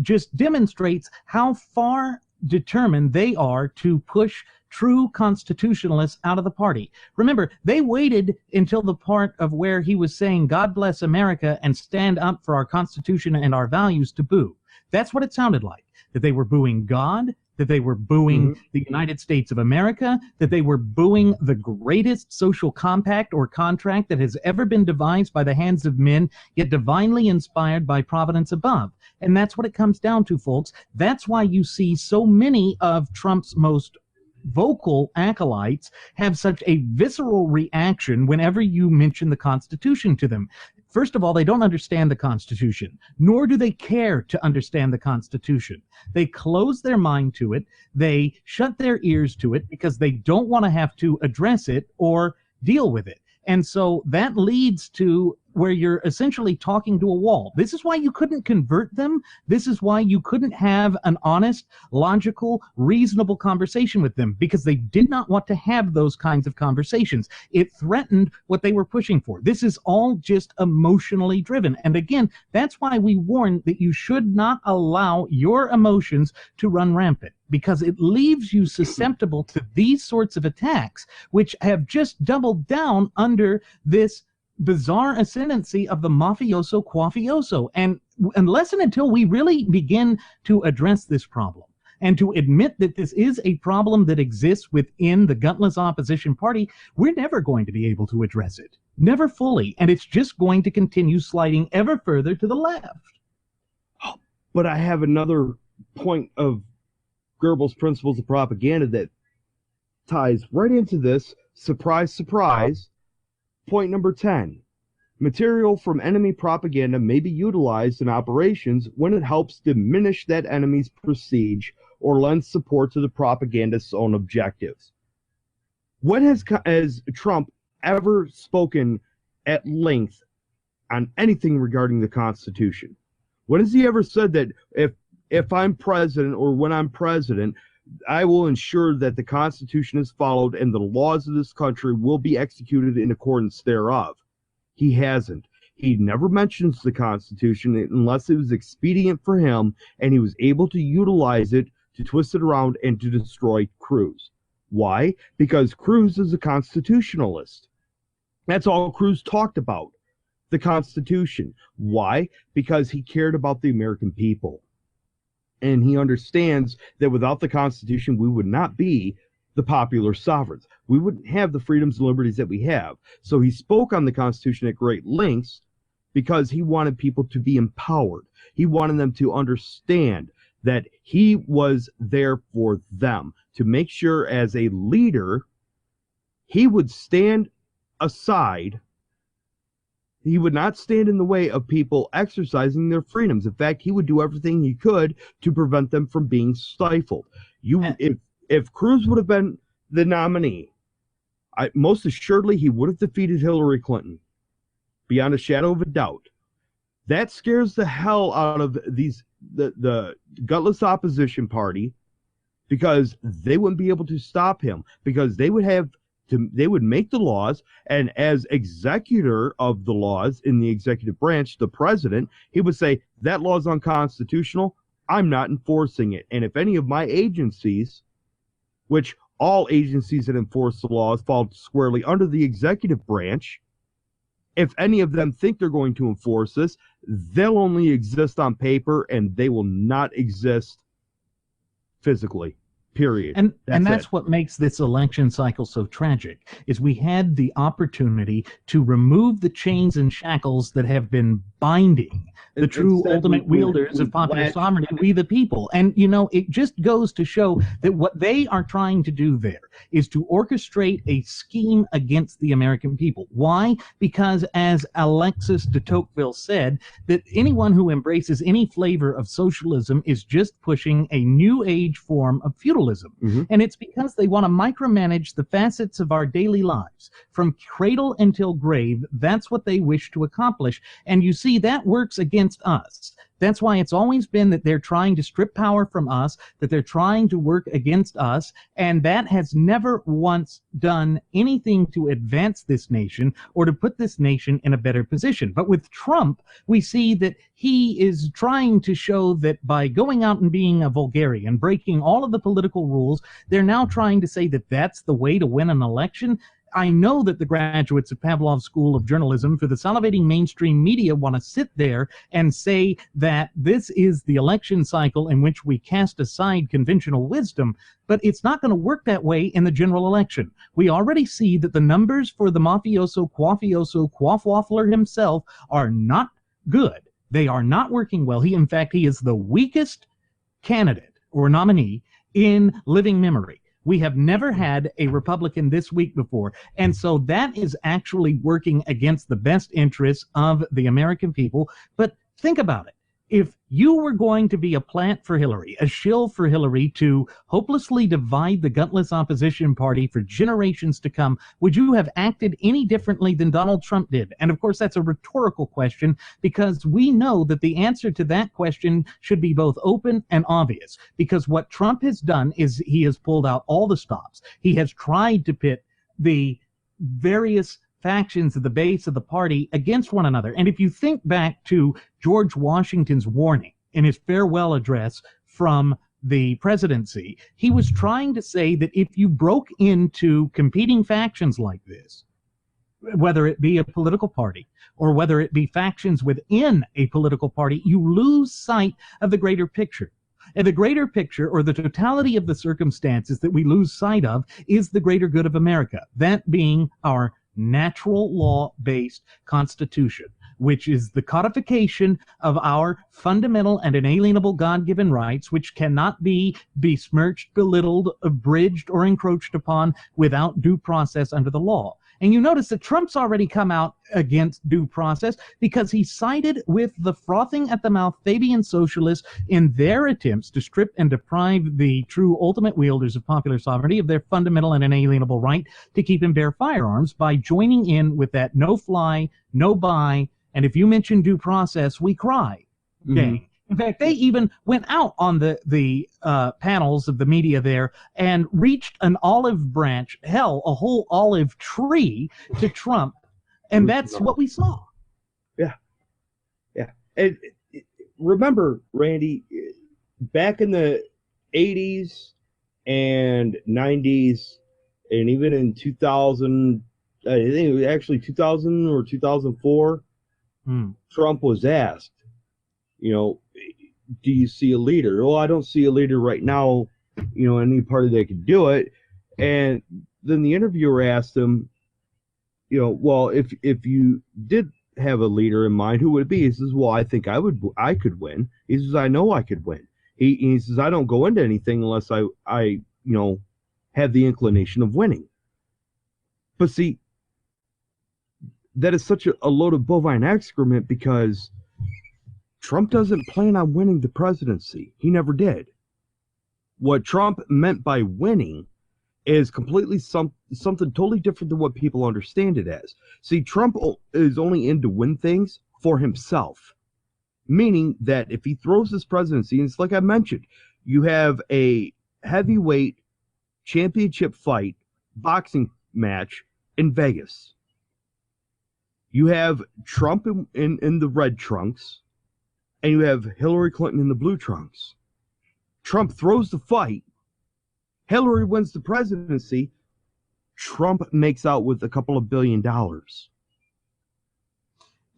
just demonstrates how far determined they are to push true constitutionalists out of the party. Remember, they waited until the part of where he was saying, God bless America and stand up for our Constitution and our values to boo. That's what it sounded like, that they were booing God, that they were booing the United States of America, that they were booing the greatest social compact or contract that has ever been devised by the hands of men, yet divinely inspired by providence above. And that's what it comes down to, folks. That's why you see so many of Trump's most vocal acolytes have such a visceral reaction whenever you mention the Constitution to them. First of all, they don't understand the Constitution, nor do they care to understand the Constitution. They close their mind to it. They shut their ears to it because they don't want to have to address it or deal with it. And so that leads to where you're essentially talking to a wall. This is why you couldn't convert them. This is why you couldn't have an honest, logical, reasonable conversation with them, because they did not want to have those kinds of conversations. It threatened what they were pushing for. This is all just emotionally driven. And again, that's why we warn that you should not allow your emotions to run rampant, because it leaves you susceptible to these sorts of attacks, which have just doubled down under this bizarre ascendancy of the mafioso quafioso. And unless and until we really begin to address this problem and to admit that this is a problem that exists within the gutless opposition party, we're never going to be able to address it. Never fully. And it's just going to continue sliding ever further to the left.
But I have another point of Goebbels' principles of propaganda that ties right into this. Surprise, surprise. Point number 10. Material from enemy propaganda may be utilized in operations when it helps diminish that enemy's prestige or lends support to the propagandist's own objectives. When has Trump ever spoken at length on anything regarding the Constitution? When has he ever said that if I'm president, or when I'm president, I will ensure that the Constitution is followed and the laws of this country will be executed in accordance thereof? He hasn't. He never mentions the Constitution unless it was expedient for him and he was able to utilize it to twist it around and to destroy Cruz. Why? Because Cruz is a constitutionalist. That's all Cruz talked about, the Constitution. Why? Because he cared about the American people. And he understands that without the Constitution, we would not be the popular sovereigns. We wouldn't have the freedoms and liberties that we have. So he spoke on the Constitution at great lengths because he wanted people to be empowered. He wanted them to understand that he was there for them, to make sure as a leader, he would stand aside. He would not stand in the way of people exercising their freedoms. In fact, he would do everything he could to prevent them from being stifled. If Cruz would have been the nominee, most assuredly he would have defeated Hillary Clinton, beyond a shadow of a doubt. That scares the hell out of the gutless opposition party, because they wouldn't be able to stop him, because they would make the laws, and as executor of the laws in the executive branch, the president, he would say, that law is unconstitutional, I'm not enforcing it. And if any of my agencies, which all agencies that enforce the laws fall squarely under the executive branch, if any of them think they're going to enforce this, they'll only exist on paper and they will not exist physically. Period.
And that's what makes this election cycle so tragic, is we had the opportunity to remove the chains and shackles that have been binding the true ultimate wielders of popular sovereignty, we the people. And, you know, it just goes to show that what they are trying to do there is to orchestrate a scheme against the American people. Why? Because, as Alexis de Tocqueville said, that anyone who embraces any flavor of socialism is just pushing a new age form of feudalism.
Mm-hmm.
And it's because they want to micromanage the facets of our daily lives. From cradle until grave, that's what they wish to accomplish. And you see, that works against us. That's why it's always been that they're trying to strip power from us, that they're trying to work against us, and that has never once done anything to advance this nation or to put this nation in a better position. But with Trump, we see that he is trying to show that by going out and being a vulgarian, breaking all of the political rules, they're now trying to say that that's the way to win an election. I know that the graduates of Pavlov's School of Journalism for the salivating mainstream media want to sit there and say that this is the election cycle in which we cast aside conventional wisdom, but it's not going to work that way in the general election. We already see that the numbers for the mafioso, quaffwaffler himself are not good. They are not working well. In fact, he is the weakest candidate or nominee in living memory. We have never had a Republican this weak before. And so that is actually working against the best interests of the American people. But think about it. If you were going to be a plant for Hillary, a shill for Hillary to hopelessly divide the gutless opposition party for generations to come, would you have acted any differently than Donald Trump did? And of course, that's a rhetorical question, because we know that the answer to that question should be both open and obvious. Because what Trump has done is he has pulled out all the stops. He has tried to pit the various factions at the base of the party against one another. And if you think back to George Washington's warning in his farewell address from the presidency, he was trying to say that if you broke into competing factions like this, whether it be a political party or whether it be factions within a political party, you lose sight of the greater picture. And the greater picture, or the totality of the circumstances that we lose sight of, is the greater good of America, that being our natural law-based Constitution, which is the codification of our fundamental and inalienable God-given rights, which cannot be besmirched, belittled, abridged, or encroached upon without due process under the law. And you notice that Trump's already come out against due process because he sided with the frothing at the mouth Fabian socialists in their attempts to strip and deprive the true ultimate wielders of popular sovereignty of their fundamental and inalienable right to keep and bear firearms by joining in with that no fly, no buy, and if you mention due process, we cry. Okay. In fact, they even went out on the panels of the media there and reached an olive branch, hell, a whole olive tree to Trump, and that's what we saw.
Yeah, yeah. And remember, Randy, back in the 80s and 90s, and even in 2000, I think it was actually 2000 or 2004, Trump was asked, you know, do you see a leader? Well, I don't see a leader right now, you know, any party that could do it. And then the interviewer asked him, you know, well, if you did have a leader in mind, who would it be? He says, well, I think I could win. He says, I know I could win. He says, I don't go into anything unless I you know, have the inclination of winning. But see, that is such a load of bovine excrement, because Trump doesn't plan on winning the presidency. He never did. What Trump meant by winning is completely something totally different than what people understand it as. See, Trump is only in to win things for himself, meaning that if he throws this presidency, and it's like I mentioned, you have a heavyweight championship fight boxing match in Vegas. You have Trump in the red trunks, and you have Hillary Clinton in the blue trunks. Trump throws the fight. Hillary wins the presidency. Trump makes out with a couple of $1 billion.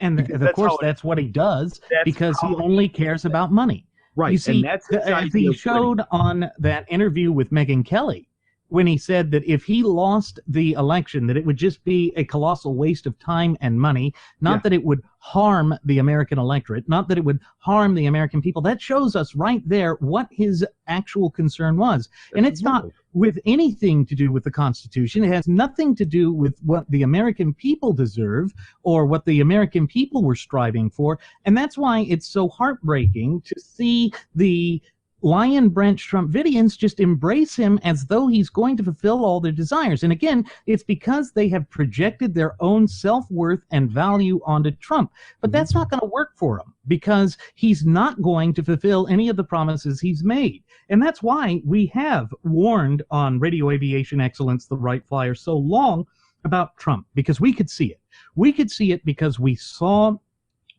And of course, that's what he does, because he only cares about money.
Right.
You see,
and that's
as he showed on that interview with Megyn Kelly, when he said that if he lost the election, that it would just be a colossal waste of time and money, not that it would harm the American electorate, not that it would harm the American people. That shows us right there what his actual concern was. And it's not with anything to do with the Constitution. It has nothing to do with what the American people deserve or what the American people were striving for. And that's why it's so heartbreaking to see the Lion Branch Trumpidians just embrace him as though he's going to fulfill all their desires. And again, it's because they have projected their own self-worth and value onto Trump. But that's not going to work for him, because he's not going to fulfill any of the promises he's made. And that's why we have warned on Radio Aviation Excellence, the Wright Flyer, so long about Trump, because we could see it. We could see it because we saw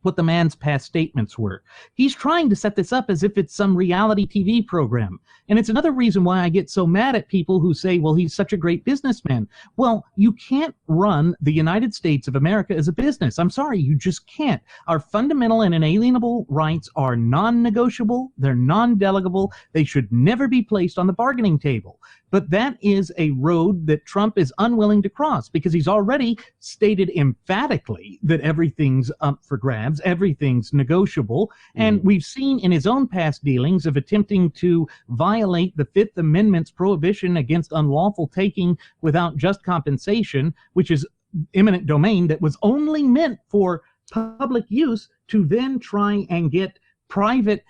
what the man's past statements were. He's trying to set this up as if it's some reality TV program. And it's another reason why I get so mad at people who say, well, he's such a great businessman. Well, you can't run the United States of America as a business. I'm sorry, you just can't. Our fundamental and inalienable rights are non-negotiable. They're non-delegable. They should never be placed on the bargaining table. But that is a road that Trump is unwilling to cross, because he's already stated emphatically that everything's up for grabs, everything's negotiable. And we've seen in his own past dealings of attempting to violate the Fifth Amendment's prohibition against unlawful taking without just compensation, which is eminent domain that was only meant for public use, to then try and get private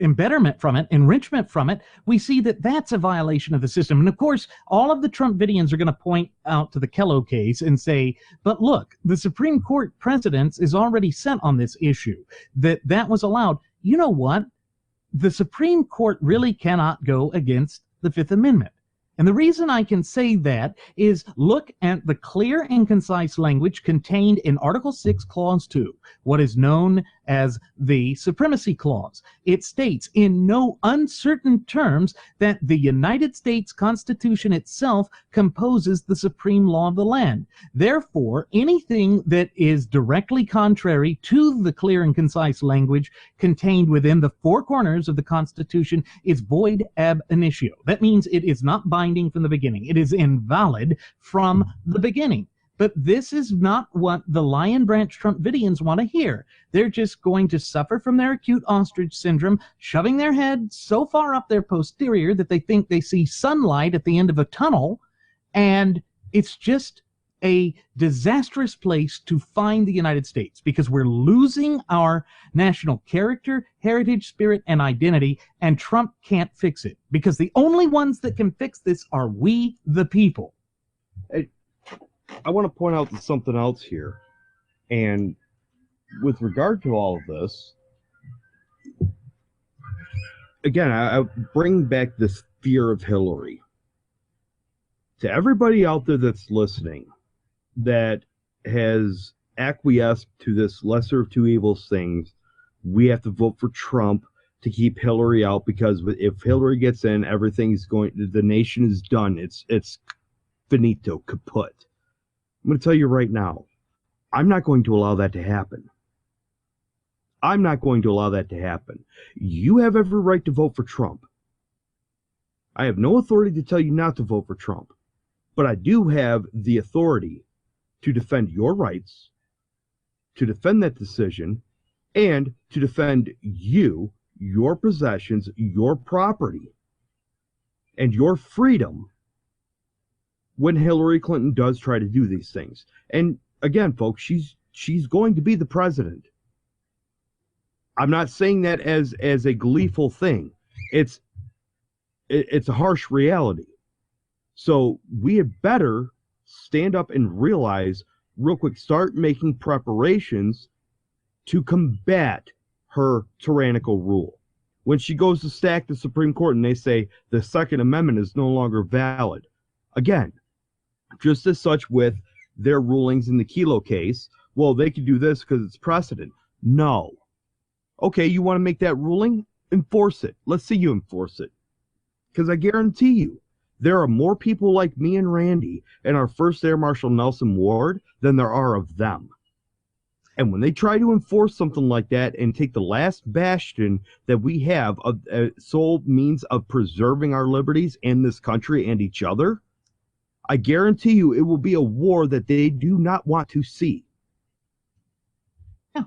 embetterment from it, enrichment from it, we see that that's a violation of the system. And of course, all of the Trump-vidians are going to point out to the Kellogg case and say, but look, the Supreme Court precedence is already set on this issue, that was allowed. You know what? The Supreme Court really cannot go against the Fifth Amendment. And the reason I can say that is look at the clear and concise language contained in Article 6, Clause 2, what is known as the Supremacy Clause. It states in no uncertain terms that the United States Constitution itself composes the supreme law of the land. Therefore, anything that is directly contrary to the clear and concise language contained within the four corners of the Constitution is void ab initio. That means it is not binding from the beginning. It is invalid from the beginning. But this is not what the Lion Branch Trump-vidians want to hear. They're just going to suffer from their acute ostrich syndrome, shoving their head so far up their posterior that they think they see sunlight at the end of a tunnel, and it's just a disastrous place to find the United States, because we're losing our national character, heritage, spirit, and identity, and Trump can't fix it, because the only ones that can fix this are we, the people.
I want to point out something else here, and with regard to all of this, again, I bring back this fear of Hillary. To everybody out there that's listening that has acquiesced to this lesser of two evils things, we have to vote for Trump to keep Hillary out, because if Hillary gets in, everything's going, the nation is done. It's finito, kaput. I'm going to tell you right now, I'm not going to allow that to happen. I'm not going to allow that to happen. You have every right to vote for Trump. I have no authority to tell you not to vote for Trump, but I do have the authority to defend your rights, to defend that decision, and to defend you, your possessions, your property, and your freedom when Hillary Clinton does try to do these things. And again, folks, she's going to be the president. I'm not saying that as a gleeful thing. It's a harsh reality. So we had better stand up and realize real quick, start making preparations to combat her tyrannical rule. When she goes to stack the Supreme Court and they say the Second Amendment is no longer valid, again, just as such with their rulings in the Kelo case, well, they could do this because it's precedent. No. Okay, you want to make that ruling? Enforce it. Let's see you enforce it. Because I guarantee you, there are more people like me and Randy and our first Air Marshal Nelson Ward than there are of them. And when they try to enforce something like that and take the last bastion that we have of sole means of preserving our liberties in this country and each other, I guarantee you it will be a war that they do not want to see.
Yeah,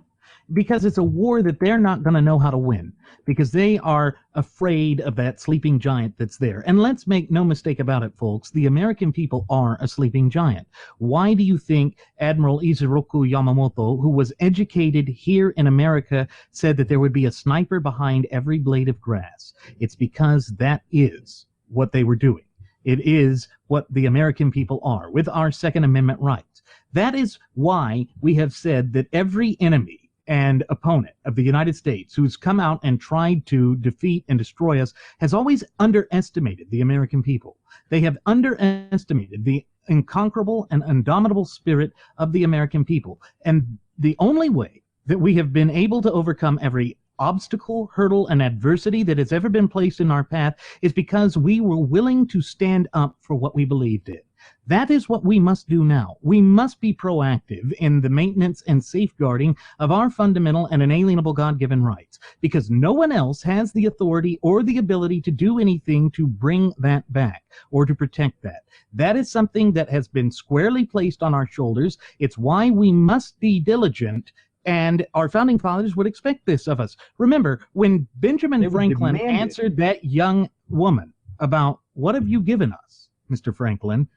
because it's a war that they're not going to know how to win, because they are afraid of that sleeping giant that's there. And let's make no mistake about it, folks, the American people are a sleeping giant. Why do you think Admiral Isoroku Yamamoto, who was educated here in America, said that there would be a sniper behind every blade of grass? It's because that is what they were doing. It is what the American people are, with our Second Amendment rights. That is why we have said that every enemy and opponent of the United States who's come out and tried to defeat and destroy us has always underestimated the American people. They have underestimated the unconquerable and indomitable spirit of the American people. And the only way that we have been able to overcome every obstacle, hurdle, and adversity that has ever been placed in our path is because we were willing to stand up for what we believed in. That is what we must do now. We must be proactive in the maintenance and safeguarding of our fundamental and inalienable God-given rights, because no one else has the authority or the ability to do anything to bring that back or to protect that. That is something that has been squarely placed on our shoulders. It's why we must be diligent, and our founding fathers would expect this of us. Remember, when Benjamin Franklin answered that young woman about, what have you given us, Mr. Franklin?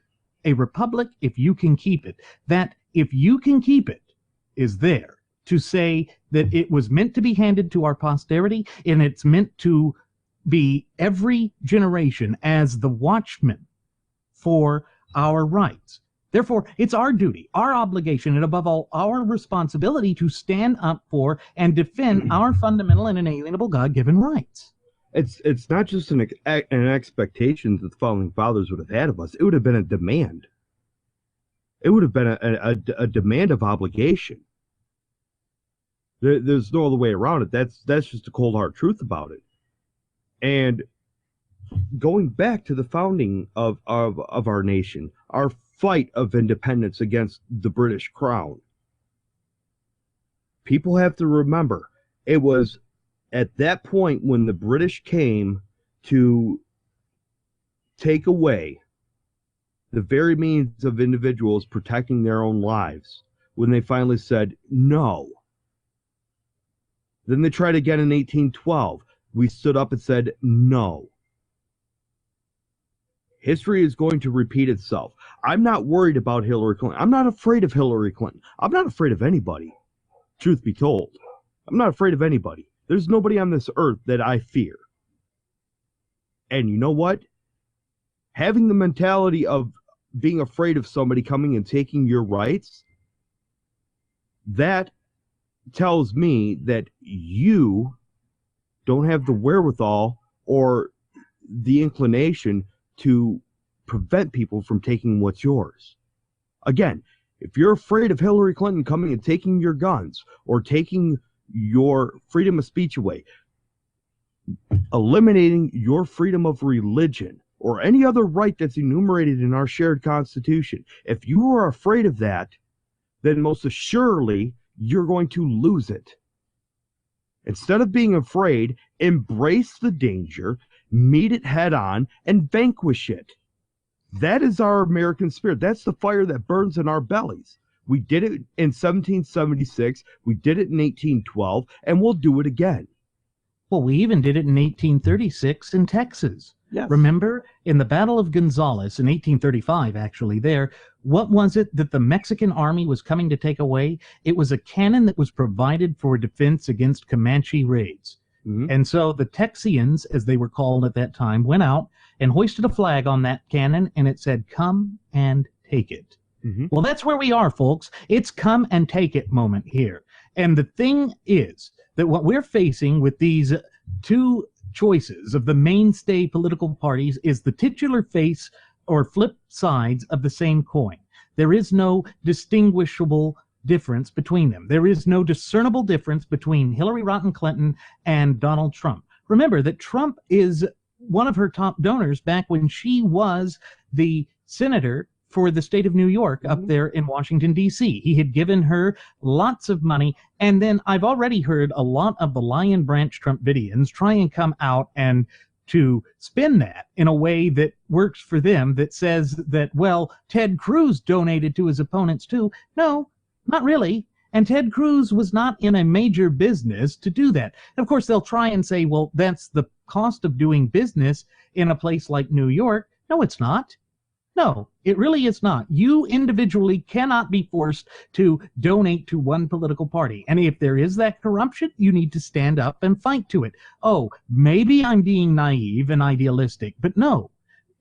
A republic if you can keep it. That if you can keep it is there to say that it was meant to be handed to our posterity, and it's meant to be every generation as the watchman for our rights. Therefore, it's our duty, our obligation, and above all, our responsibility to stand up for and defend our fundamental and inalienable God-given rights.
It's not just an expectation that the founding fathers would have had of us. It would have been a demand. It would have been a demand of obligation. There's no other way around it. That's just a cold hard truth about it. And going back to the founding of our nation, our fight of independence against the British Crown, people have to remember, it was at that point when the British came to take away the very means of individuals protecting their own lives, when they finally said no. Then they tried again in 1812. We stood up and said no. History is going to repeat itself. I'm not worried about Hillary Clinton. I'm not afraid of Hillary Clinton. I'm not afraid of anybody, truth be told. I'm not afraid of anybody. There's nobody on this earth that I fear. And you know what? Having the mentality of being afraid of somebody coming and taking your rights, that tells me that you don't have the wherewithal or the inclination to prevent people from taking what's yours. Again, if you're afraid of Hillary Clinton coming and taking your guns or taking your freedom of speech away, eliminating your freedom of religion or any other right that's enumerated in our shared Constitution, if you are afraid of that, then most assuredly you're going to lose it. Instead of being afraid, embrace the danger, meet it head on, and vanquish it. That is our American spirit. That's the fire that burns in our bellies. We did it in 1776, we did it in 1812, and we'll do it again.
Well, we even did it in 1836 in Texas.
Yes.
Remember, in the Battle of Gonzales in 1835, actually, what was it that the Mexican army was coming to take away? It was a cannon that was provided for defense against Comanche raids.
Mm-hmm.
And so the Texians, as they were called at that time, went out and hoisted a flag on that cannon, and it said, "Come and take it."
Mm-hmm.
Well, that's where we are, folks. It's come and take it moment here. And the thing is that what we're facing with these two choices of the mainstay political parties is the titular face or flip sides of the same coin. There is no distinguishable difference between them. There is no discernible difference between Hillary Rotten Clinton and Donald Trump. Remember that Trump is one of her top donors back when she was the senator for the state of New York up there in Washington, D.C. He had given her lots of money. And then I've already heard a lot of the Lion Branch Trumpidians try and come out and to spin that in a way that works for them, that says that, well, Ted Cruz donated to his opponents too. No, not really. And Ted Cruz was not in a major business to do that. And of course, they'll try and say, well, that's the cost of doing business in a place like New York. No, it's not. No, it really is not. You individually cannot be forced to donate to one political party. And if there is that corruption, you need to stand up and fight to it. Oh, maybe I'm being naive and idealistic, but no.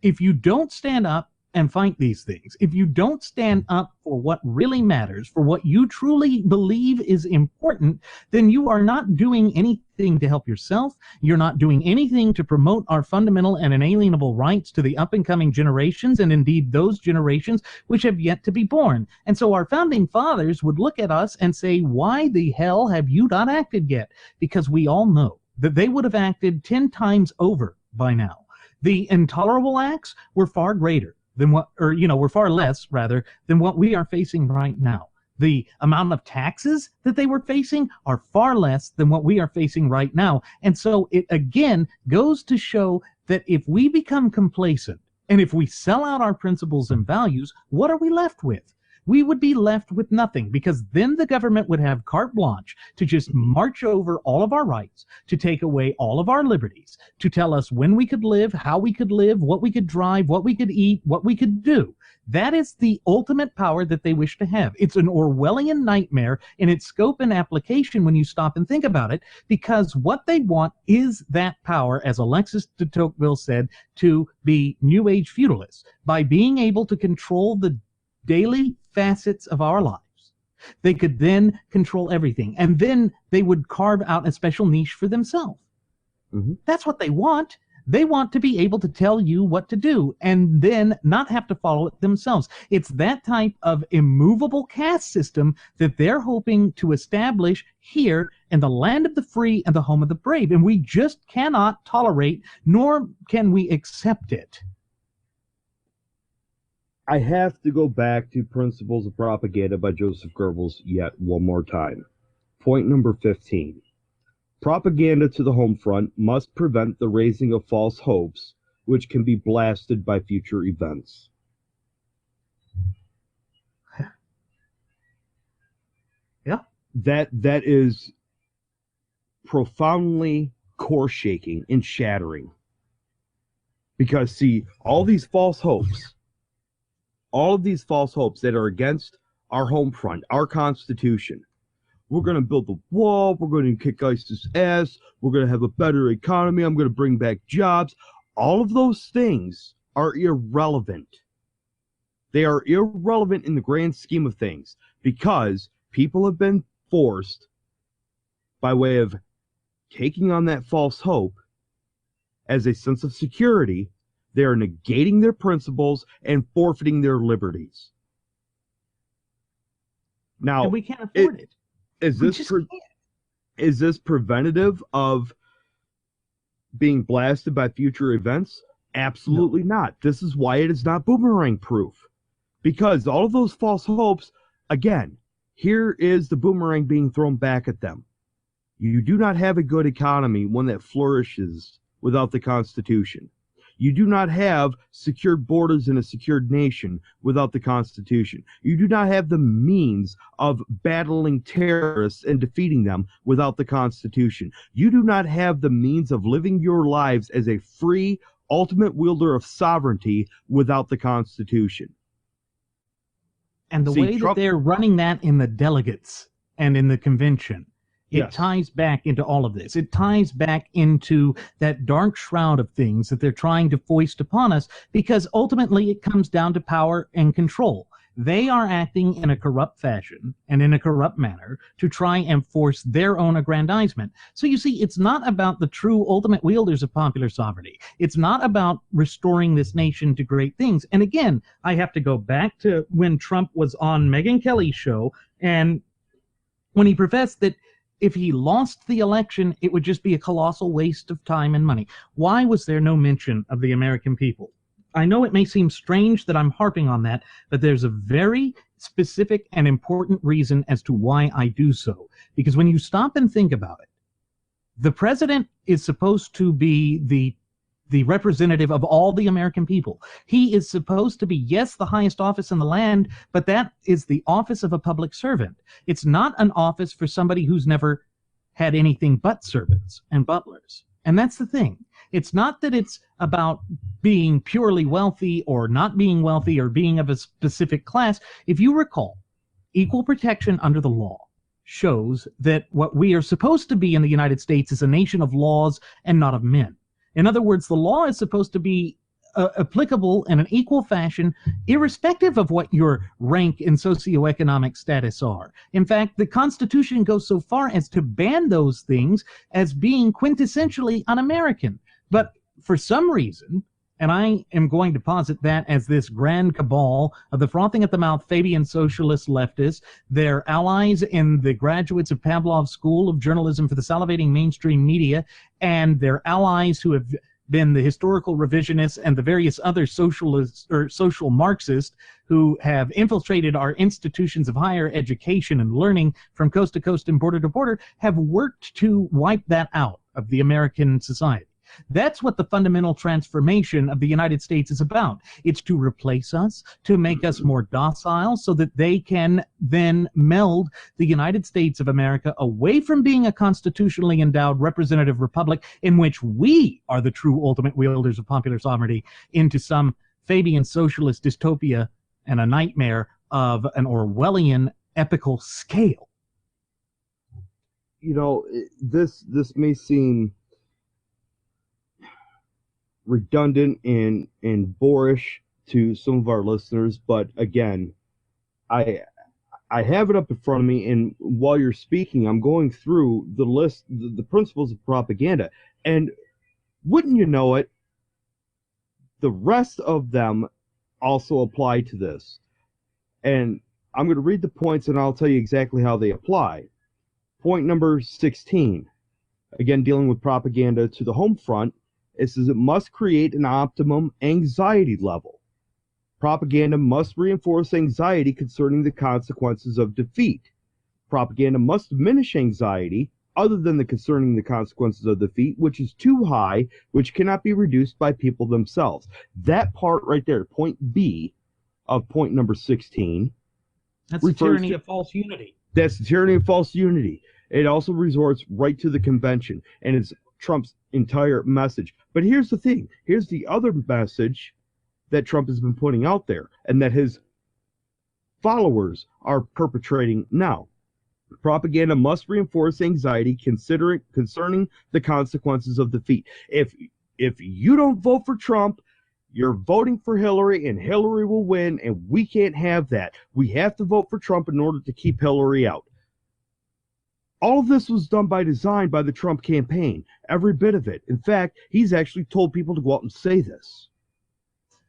If you don't stand up and fight these things, if you don't stand up for what really matters, for what you truly believe is important, then you are not doing anything to help yourself. You're not doing anything to promote our fundamental and inalienable rights to the up-and-coming generations, and indeed those generations which have yet to be born. And so our founding fathers would look at us and say, why the hell have you not acted yet? Because we all know that they would have acted 10 times over by now. The intolerable acts were far greater than were far less, rather, than what we are facing right now. The amount of taxes that they were facing are far less than what we are facing right now. And so it again goes to show that if we become complacent and if we sell out our principles and values, what are we left with? we would be left with nothing, because then the government would have carte blanche to just march over all of our rights, to take away all of our liberties, to tell us when we could live, how we could live, what we could drive, what we could eat, what we could do. That is the ultimate power that they wish to have. It's an Orwellian nightmare in its scope and application when you stop and think about it, because what they want is that power, as Alexis de Tocqueville said, to be New Age feudalists. By being able to control the daily facets of our lives, they could then control everything. And then they would carve out a special niche for themselves. That's what they want. They want to be able to tell you what to do and then not have to follow it themselves. It's that type of immovable caste system that they're hoping to establish here in the land of the free and the home of the brave. And we just cannot tolerate, nor can we accept it.
I have to go back to Principles of Propaganda by Joseph Goebbels yet one more time. Point number 15. Propaganda to the home front must prevent the raising of false hopes, which can be blasted by future events.
Yeah.
That is profoundly core-shaking and shattering. Because, see, all of these false hopes that are against our home front, our Constitution, we're going to build the wall, we're going to kick ISIS ass, we're going to have a better economy, I'm going to bring back jobs. All of those things are irrelevant. They are irrelevant in the grand scheme of things, because people have been forced, by way of taking on that false hope as a sense of security, they are negating their principles and forfeiting their liberties. Now,
and we can't afford it.
Is this preventative of being blasted by future events? Absolutely not. This is why it is not boomerang proof. Because all of those false hopes, again, here is the boomerang being thrown back at them. You do not have a good economy, one that flourishes without the Constitution. You do not have secured borders in a secured nation without the Constitution. You do not have the means of battling terrorists and defeating them without the Constitution. You do not have the means of living your lives as a free, ultimate wielder of sovereignty without the Constitution.
And the way that they're running that in the delegates and in the convention, it ties back into all of this. It ties back into that dark shroud of things that they're trying to foist upon us, because ultimately it comes down to power and control. They are acting in a corrupt fashion and in a corrupt manner to try and force their own aggrandizement. So you see, it's not about the true ultimate wielders of popular sovereignty. It's not about restoring this nation to great things. And again, I have to go back to when Trump was on Megyn Kelly's show, and when he professed that if he lost the election, it would just be a colossal waste of time and money. Why was there no mention of the American people? I know it may seem strange that I'm harping on that, but there's a very specific and important reason as to why I do so. Because when you stop and think about it, the president is supposed to be the representative of all the American people. He is supposed to be, yes, the highest office in the land, but that is the office of a public servant. It's not an office for somebody who's never had anything but servants and butlers. And that's the thing. It's not that it's about being purely wealthy or not being wealthy or being of a specific class. If you recall, equal protection under the law shows that what we are supposed to be in the United States is a nation of laws and not of men. In other words, the law is supposed to be applicable in an equal fashion, irrespective of what your rank and socioeconomic status are. In fact, the Constitution goes so far as to ban those things as being quintessentially un-American. But for some reason, and I am going to posit that as this grand cabal of the frothing at the mouth Fabian socialist leftists, their allies in the graduates of Pavlov's School of Journalism for the salivating mainstream media, and their allies who have been the historical revisionists and the various other socialists or social Marxists who have infiltrated our institutions of higher education and learning from coast to coast and border to border, have worked to wipe that out of the American society. That's what the fundamental transformation of the United States is about. It's to replace us, to make us more docile so that they can then meld the United States of America away from being a constitutionally endowed representative republic in which we are the true ultimate wielders of popular sovereignty into some Fabian socialist dystopia and a nightmare of an Orwellian epical scale.
You know, this may seem redundant and boorish to some of our listeners, but again, I have it up in front of me, and while you're speaking, I'm going through the list, the principles of propaganda, and wouldn't you know it, the rest of them also apply to this. And I'm going to read the points, and I'll tell you exactly how they apply. Point number 16, again dealing with propaganda to the home front, it says it must create an optimum anxiety level. Propaganda must reinforce anxiety concerning the consequences of defeat. Propaganda must diminish anxiety other than the concerning the consequences of defeat, which is too high, which cannot be reduced by people themselves. That part right there, point B of point number 16.
That's the tyranny of false unity.
That's the tyranny of false unity. It also resorts right to the convention, and it's Trump's entire message. But here's the thing. Here's the other message that Trump has been putting out there, and that his followers are perpetrating now. Propaganda must reinforce anxiety concerning the consequences of defeat. If you don't vote for Trump, you're voting for Hillary, and Hillary will win, and we can't have that. We have to vote for Trump in order to keep Hillary out. All of this was done by design by the Trump campaign, every bit of it. In fact, he's actually told people to go out and say this.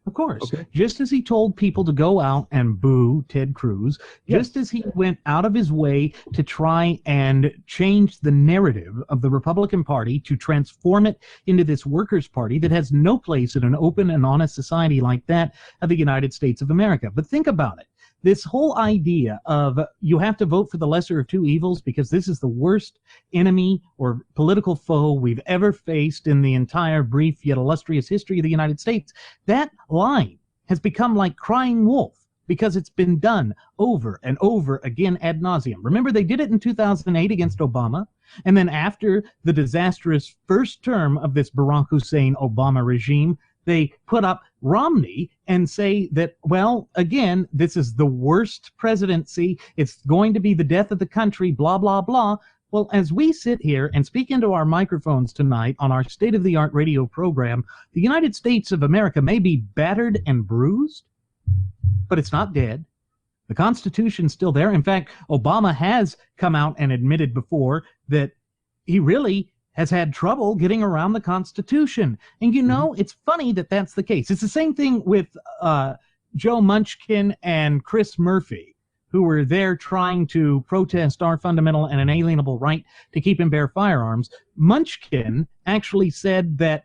Of course.
Okay.
Just as he told people to go out and boo Ted Cruz, just as he went out of his way to try and change the narrative of the Republican Party to transform it into this workers' party that has no place in an open and honest society like that of the United States of America. But think about it. This whole idea of you have to vote for the lesser of two evils because this is the worst enemy or political foe we've ever faced in the entire brief yet illustrious history of the United States, that line has become like crying wolf because it's been done over and over again ad nauseum. Remember, they did it in 2008 against Obama, and then after the disastrous first term of this Barack Hussein Obama regime, they put up Romney and say that, well, again, this is the worst presidency. It's going to be the death of the country, blah, blah, blah. Well, as we sit here and speak into our microphones tonight on our state-of-the-art radio program, the United States of America may be battered and bruised, but it's not dead. The Constitution's still there. In fact, Obama has come out and admitted before that he really has had trouble getting around the Constitution. And you know, it's funny that that's the case. It's the same thing with Joe Munchkin and Chris Murphy, who were there trying to protest our fundamental and inalienable right to keep and bear firearms. Munchkin actually said that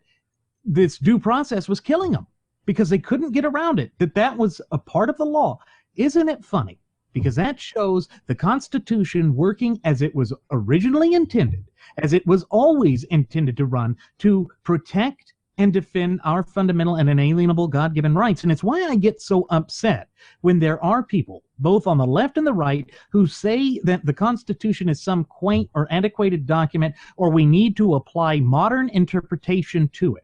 this due process was killing them because they couldn't get around it, that was a part of the law. Isn't it funny? Because that shows the Constitution working as it was originally intended, as it was always intended to run, to protect and defend our fundamental and inalienable God-given rights. And it's why I get so upset when there are people, both on the left and the right, who say that the Constitution is some quaint or antiquated document, or we need to apply modern interpretation to it.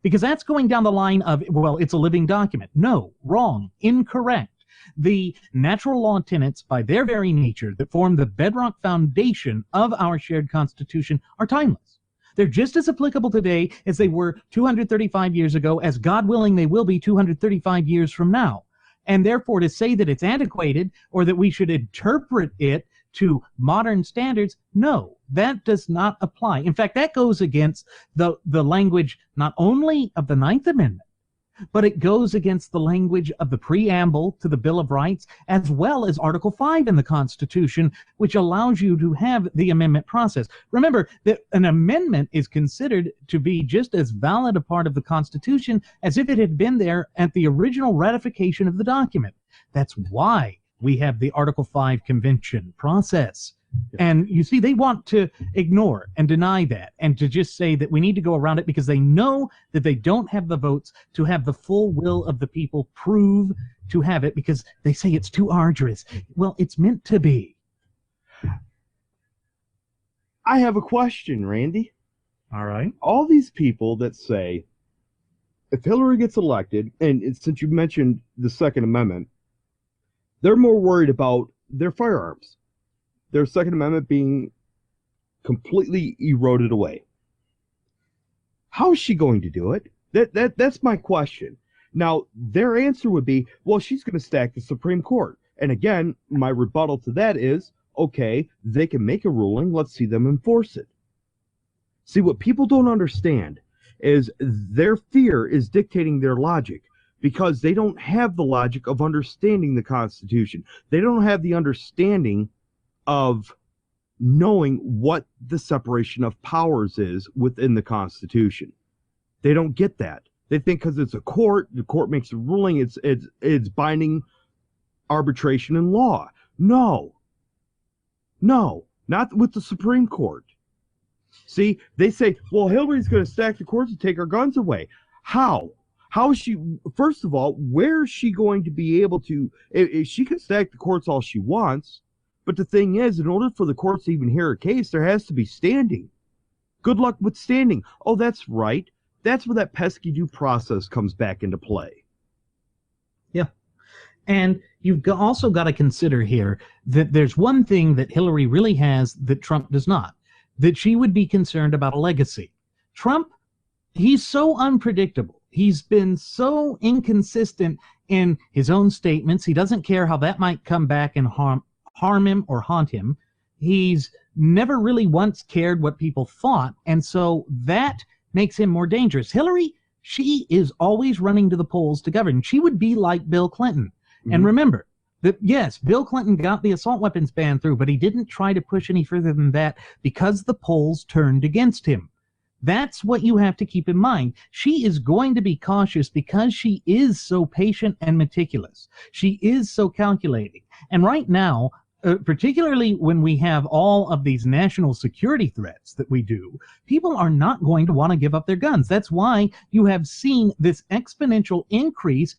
Because that's going down the line of, well, it's a living document. No, wrong, incorrect. The natural law tenets, by their very nature, that form the bedrock foundation of our shared Constitution, are timeless. They're just as applicable today as they were 235 years ago, as God willing they will be 235 years from now. And therefore, to say that it's antiquated or that we should interpret it to modern standards, no, that does not apply. In fact, that goes against the language not only of the Ninth Amendment, but it goes against the language of the preamble to the Bill of Rights, as well as Article 5 in the Constitution, which allows you to have the amendment process. Remember that an amendment is considered to be just as valid a part of the Constitution as if it had been there at the original ratification of the document. That's why we have the Article 5 convention process. And you see, they want to ignore and deny that and to just say that we need to go around it because they know that they don't have the votes to have the full will of the people prove to have it because they say it's too arduous. Well, it's meant to be.
I have a question, Randy.
All right.
All these people that say if Hillary gets elected, and since you mentioned the Second Amendment, they're more worried about their firearms. Their Second Amendment being completely eroded away. How is she going to do it? That's my question. Now, their answer would be, well, she's going to stack the Supreme Court. And again, my rebuttal to that is, okay, they can make a ruling. Let's see them enforce it. See, what people don't understand is their fear is dictating their logic because they don't have the logic of understanding the Constitution. They don't have the understanding of knowing what the separation of powers is within the Constitution. They don't get that. They think because it's a court, the court makes a ruling, it's binding arbitration and law. No, not with the Supreme Court. See, they say, well, Hillary's going to stack the courts and take our guns away. How? How is she, first of all, where is she going to be able to, if she can stack the courts all she wants, but the thing is, in order for the courts to even hear a case, there has to be standing. Good luck with standing. Oh, that's right. That's where that pesky due process comes back into play.
Yeah. And you've also got to consider here that there's one thing that Hillary really has that Trump does not, that she would be concerned about a legacy. Trump, he's so unpredictable. He's been so inconsistent in his own statements. He doesn't care how that might come back and harm him or haunt him. He's never really once cared what people thought, and so that makes him more dangerous. Hillary, she is always running to the polls to govern. She would be like Bill Clinton. Mm-hmm. And remember that, yes, Bill Clinton got the assault weapons ban through, but he didn't try to push any further than that because the polls turned against him. That's what you have to keep in mind. She is going to be cautious because she is so patient and meticulous. She is so calculating. And right now, particularly when we have all of these national security threats that we do, people are not going to want to give up their guns. That's why you have seen this exponential increase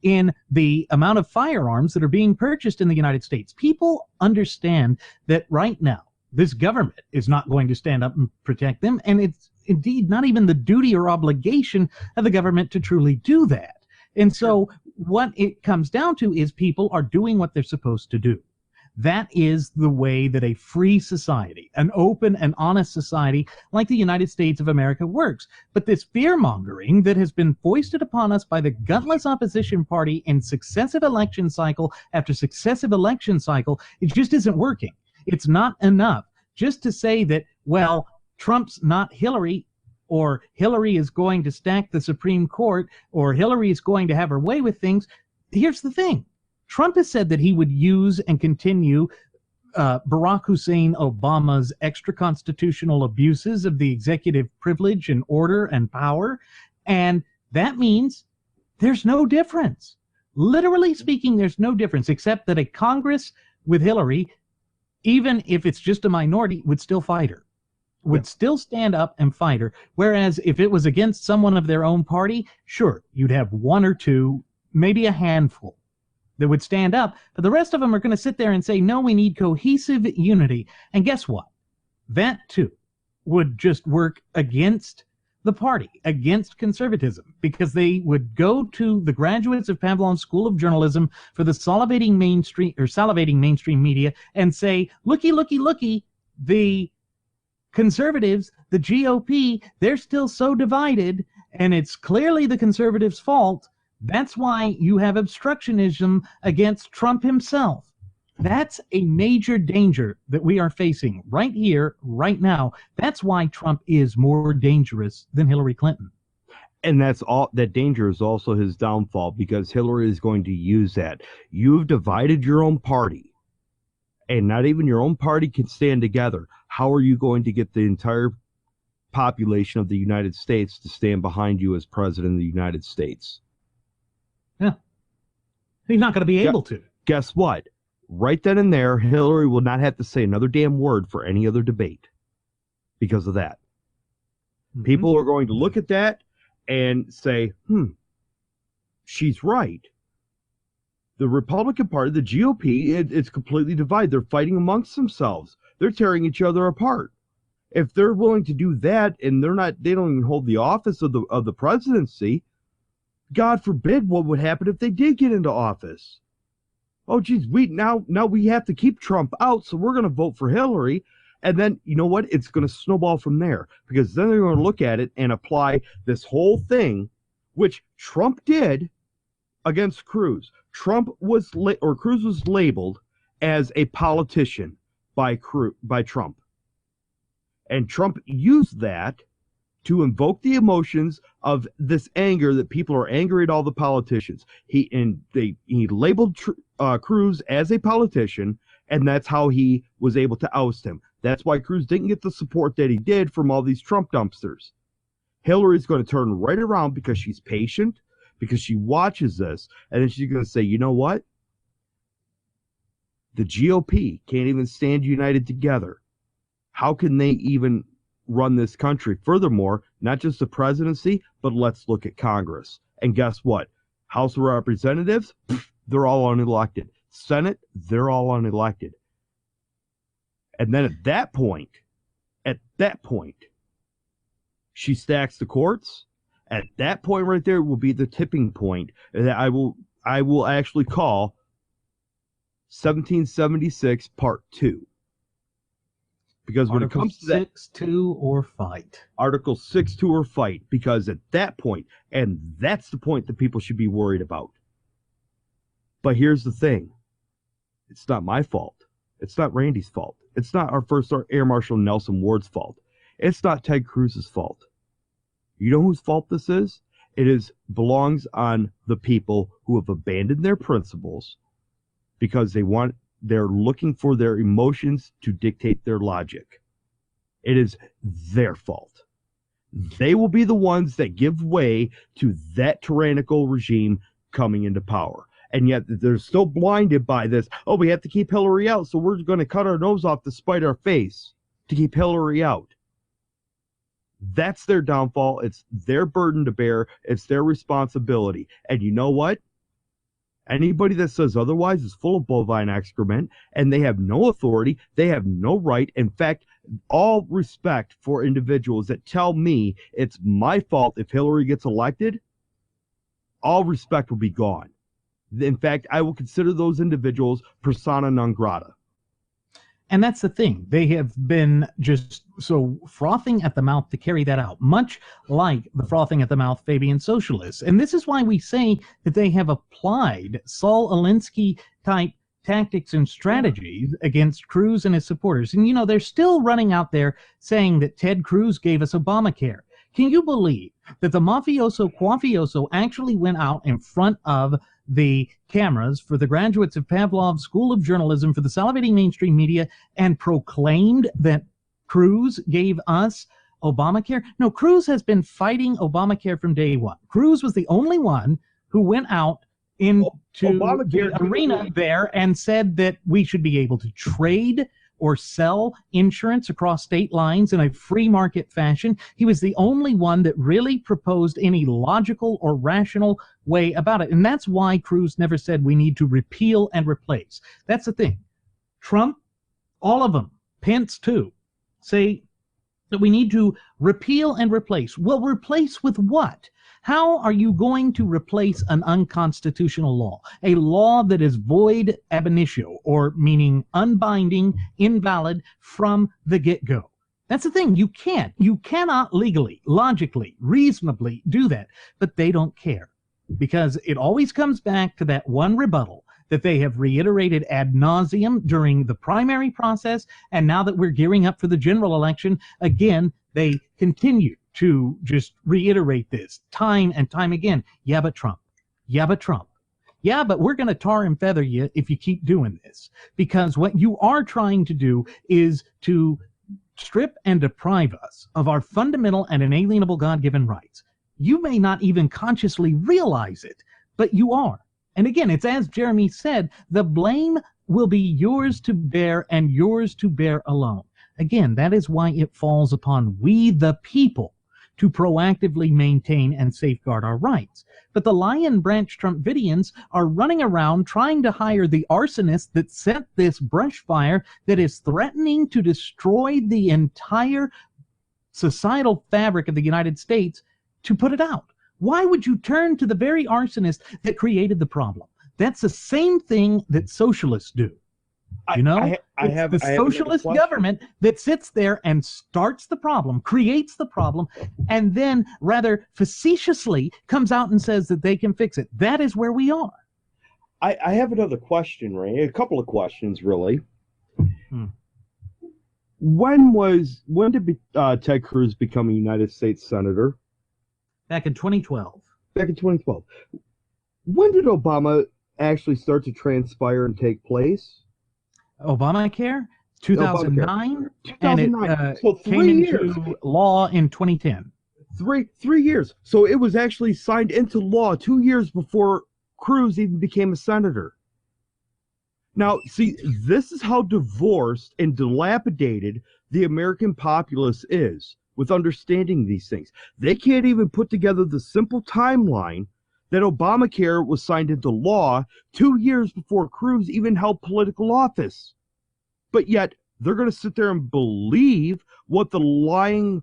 in the amount of firearms that are being purchased in the United States. People understand that right now, this government is not going to stand up and protect them, and it's indeed not even the duty or obligation of the government to truly do that. And so what it comes down to is people are doing what they're supposed to do. That is the way that a free society, an open and honest society like the United States of America works. But this fear-mongering that has been foisted upon us by the gutless opposition party in successive election cycle after successive election cycle, it just isn't working. It's not enough just to say that, well, Trump's not Hillary, or Hillary is going to stack the Supreme Court, or Hillary is going to have her way with things. Here's the thing. Trump has said that he would use and continue Barack Hussein Obama's extra-constitutional abuses of the executive privilege and order and power, and that means there's no difference. Literally speaking, there's no difference, except that a Congress with Hillary, even if it's just a minority, would still fight her, would still stand up and fight her, whereas if it was against someone of their own party, sure, you'd have one or two, maybe a handful that would stand up, but the rest of them are going to sit there and say, no, we need cohesive unity. And guess what? That, too, would just work against the party, against conservatism, because they would go to the graduates of Pavlov's School of Journalism for the salivating mainstream media and say, looky, looky, looky, the conservatives, the GOP, they're still so divided, and it's clearly the conservatives' fault. That's why you have obstructionism against Trump himself. That's a major danger that we are facing right here, right now. That's why Trump is more dangerous than Hillary Clinton.
And that danger is also his downfall, because Hillary is going to use that. You've divided your own party, and not even your own party can stand together. How are you going to get the entire population of the United States to stand behind you as president of the United States?
Yeah. He's not going to be able to.
Guess what? right then and there, Hillary will not have to say another damn word for any other debate because of that. Mm-hmm. People are going to look at that and say, she's right. The Republican Party, the GOP, it's completely divided. They're fighting amongst themselves. They're tearing each other apart. If they're willing to do that and they don't even hold the office of the presidency, God forbid what would happen if they did get into office. Oh, geez, now we have to keep Trump out, so we're going to vote for Hillary. And then, you know what? It's going to snowball from there, because then they're going to look at it and apply this whole thing, which Trump did against Cruz. Cruz was labeled as a politician by Trump. And Trump used that to invoke the emotions of this anger that people are angry at all the politicians. He labeled Cruz as a politician, and that's how he was able to oust him. That's why Cruz didn't get the support that he did from all these Trump dumpsters. Hillary's going to turn right around because she's patient, because she watches this, and then she's going to say, you know what? The GOP can't even stand united together. How can they even run this country? Furthermore, not just the presidency, but let's look at Congress. And guess what? House of Representatives, they're all unelected. Senate, they're all unelected. And then at that point, she stacks the courts. At that point right there will be the tipping point that I will actually call 1776 Part 2. Because when
Article
it comes to that,
6-2 or fight.
Article 6-2 or fight, because at that point, and that's the point that people should be worried about. But here's the thing. It's not my fault. It's not Randy's fault. It's not our first Air Marshal Nelson Ward's fault. It's not Ted Cruz's fault. You know whose fault this is? It belongs on the people who have abandoned their principles because they're looking for their emotions to dictate their logic. It is their fault. They will be the ones that give way to that tyrannical regime coming into power. And yet they're still blinded by this. Oh, we have to keep Hillary out, so we're going to cut our nose off to spite our face to keep Hillary out. That's their downfall. It's their burden to bear. It's their responsibility. And you know what? Anybody that says otherwise is full of bovine excrement, and they have no authority. They have no right. In fact, all respect for individuals that tell me it's my fault if Hillary gets elected, all respect will be gone. In fact, I will consider those individuals persona non grata.
And that's the thing. They have been just so frothing at the mouth to carry that out, much like the frothing at the mouth Fabian socialists. And this is why we say that they have applied Saul Alinsky type tactics and strategies against Cruz and his supporters. And, you know, they're still running out there saying that Ted Cruz gave us Obamacare. Can you believe that the mafioso Quafioso actually went out in front of the cameras for the graduates of Pavlov's School of Journalism for the salivating mainstream media and proclaimed that Cruz gave us Obamacare? No, Cruz has been fighting Obamacare from day one. Cruz was the only one who went out into the arena there and said that we should be able to trade or sell insurance across state lines in a free market fashion. He was the only one that really proposed any logical or rational way about it. And that's why Cruz never said we need to repeal and replace. That's the thing. Trump, all of them, Pence too, say that we need to repeal and replace. Well, replace with what? How are you going to replace an unconstitutional law? A law that is void ab initio, or meaning unbinding, invalid from the get-go. That's the thing. You can't. You cannot legally, logically, reasonably do that. But they don't care, because it always comes back to that one rebuttal that they have reiterated ad nauseum during the primary process, and now that we're gearing up for the general election, again, they continue to just reiterate this time and time again. Yeah, but Trump. Yeah, but Trump. Yeah, but we're going to tar and feather you if you keep doing this. Because what you are trying to do is to strip and deprive us of our fundamental and inalienable God-given rights. You may not even consciously realize it, but you are. And again, it's as Jeremy said, the blame will be yours to bear and yours to bear alone. Again, that is why it falls upon we, the people, to proactively maintain and safeguard our rights. But the Lion Branch Trumpidians are running around trying to hire the arsonist that set this brush fire that is threatening to destroy the entire societal fabric of the United States to put it out. Why would you turn to the very arsonist that created the problem? That's the same thing that socialists do. You know, it's the socialist government that sits there and starts the problem, creates the problem, and then rather facetiously comes out and says that they can fix it. That is where we are.
I have another question, Ray. A couple of questions, really. When did Ted Cruz become a United States Senator?
Back in 2012.
Back in 2012. When did Obama actually start to transpire and take place?
Obamacare, 2009,
2009.
And it
So
came into law in 2010.
Three years. So it was actually signed into law 2 years before Cruz even became a senator. Now, see, this is how divorced and dilapidated the American populace is with understanding these things. They can't even put together the simple timeline that Obamacare was signed into law 2 years before Cruz even held political office. But yet, they're going to sit there and believe what the lying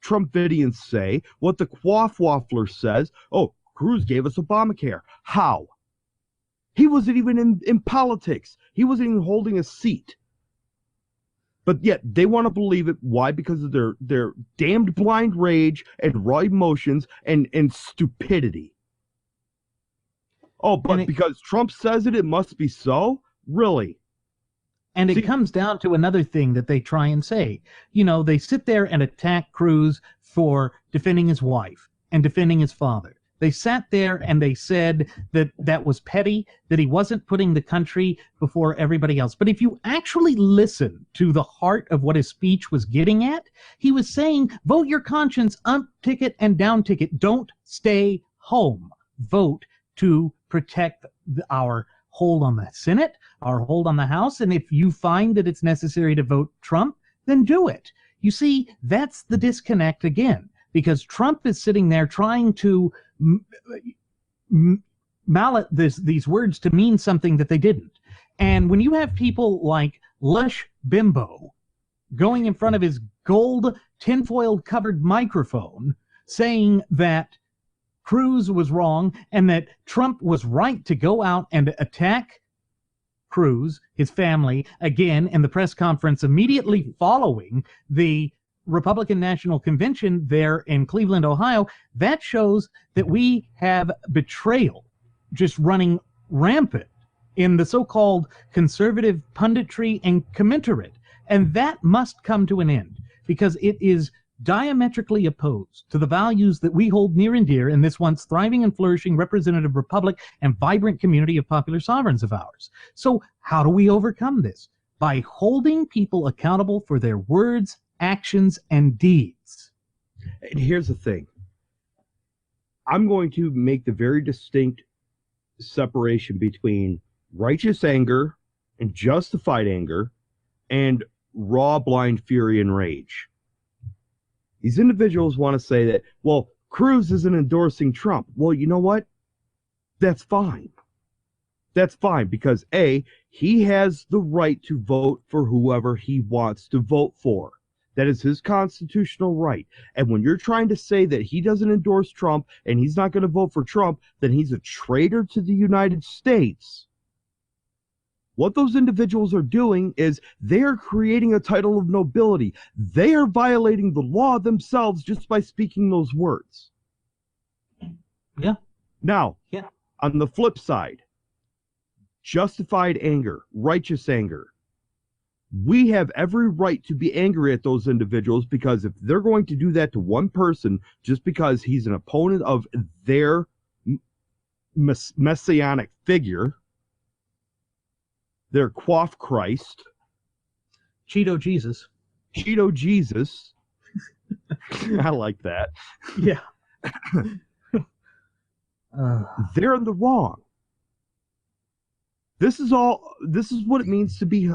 Trumpidians say, what the quaff waffler says. Oh, Cruz gave us Obamacare. How? He wasn't even in politics. He wasn't even holding a seat. But yet, they want to believe it. Why? Because of their damned blind rage and raw emotions and stupidity. Oh, but because Trump says it, it must be so? Really?
And it comes down to another thing that they try and say. You know, they sit there and attack Cruz for defending his wife and defending his father. They sat there and they said that that was petty, that he wasn't putting the country before everybody else. But if you actually listen to the heart of what his speech was getting at, he was saying, vote your conscience, up ticket and down ticket. Don't stay home. Vote to protect our hold on the Senate, our hold on the House, and if you find that it's necessary to vote Trump, then do it. You see, that's the disconnect again, because Trump is sitting there trying to mallet these words to mean something that they didn't. And when you have people like Lush Bimbo going in front of his gold tinfoil covered microphone saying that Cruz was wrong and that Trump was right to go out and attack Cruz, his family, again in the press conference immediately following the Republican National Convention there in Cleveland, Ohio, that shows that we have betrayal just running rampant in the so-called conservative punditry and commensurate. And that must come to an end, because it is diametrically opposed to the values that we hold near and dear in this once thriving and flourishing representative republic and vibrant community of popular sovereigns of ours. So how do we overcome this? By holding people accountable for their words, actions, and deeds.
And here's the thing. I'm going to make the very distinct separation between righteous anger and justified anger and raw, blind fury and rage. These individuals want to say that, well, Cruz isn't endorsing Trump. Well, you know what? That's fine. That's fine, because A, he has the right to vote for whoever he wants to vote for. That is his constitutional right. And when you're trying to say that he doesn't endorse Trump and he's not going to vote for Trump, then he's a traitor to the United States. What those individuals are doing is they are creating a title of nobility. They are violating the law themselves just by speaking those words.
Yeah.
Now, on the flip side, justified anger, righteous anger. We have every right to be angry at those individuals, because if they're going to do that to one person just because he's an opponent of their messianic figure, their quaff Christ,
Cheeto Jesus.
I like that.
Yeah.
They're in the wrong. This is what it means to be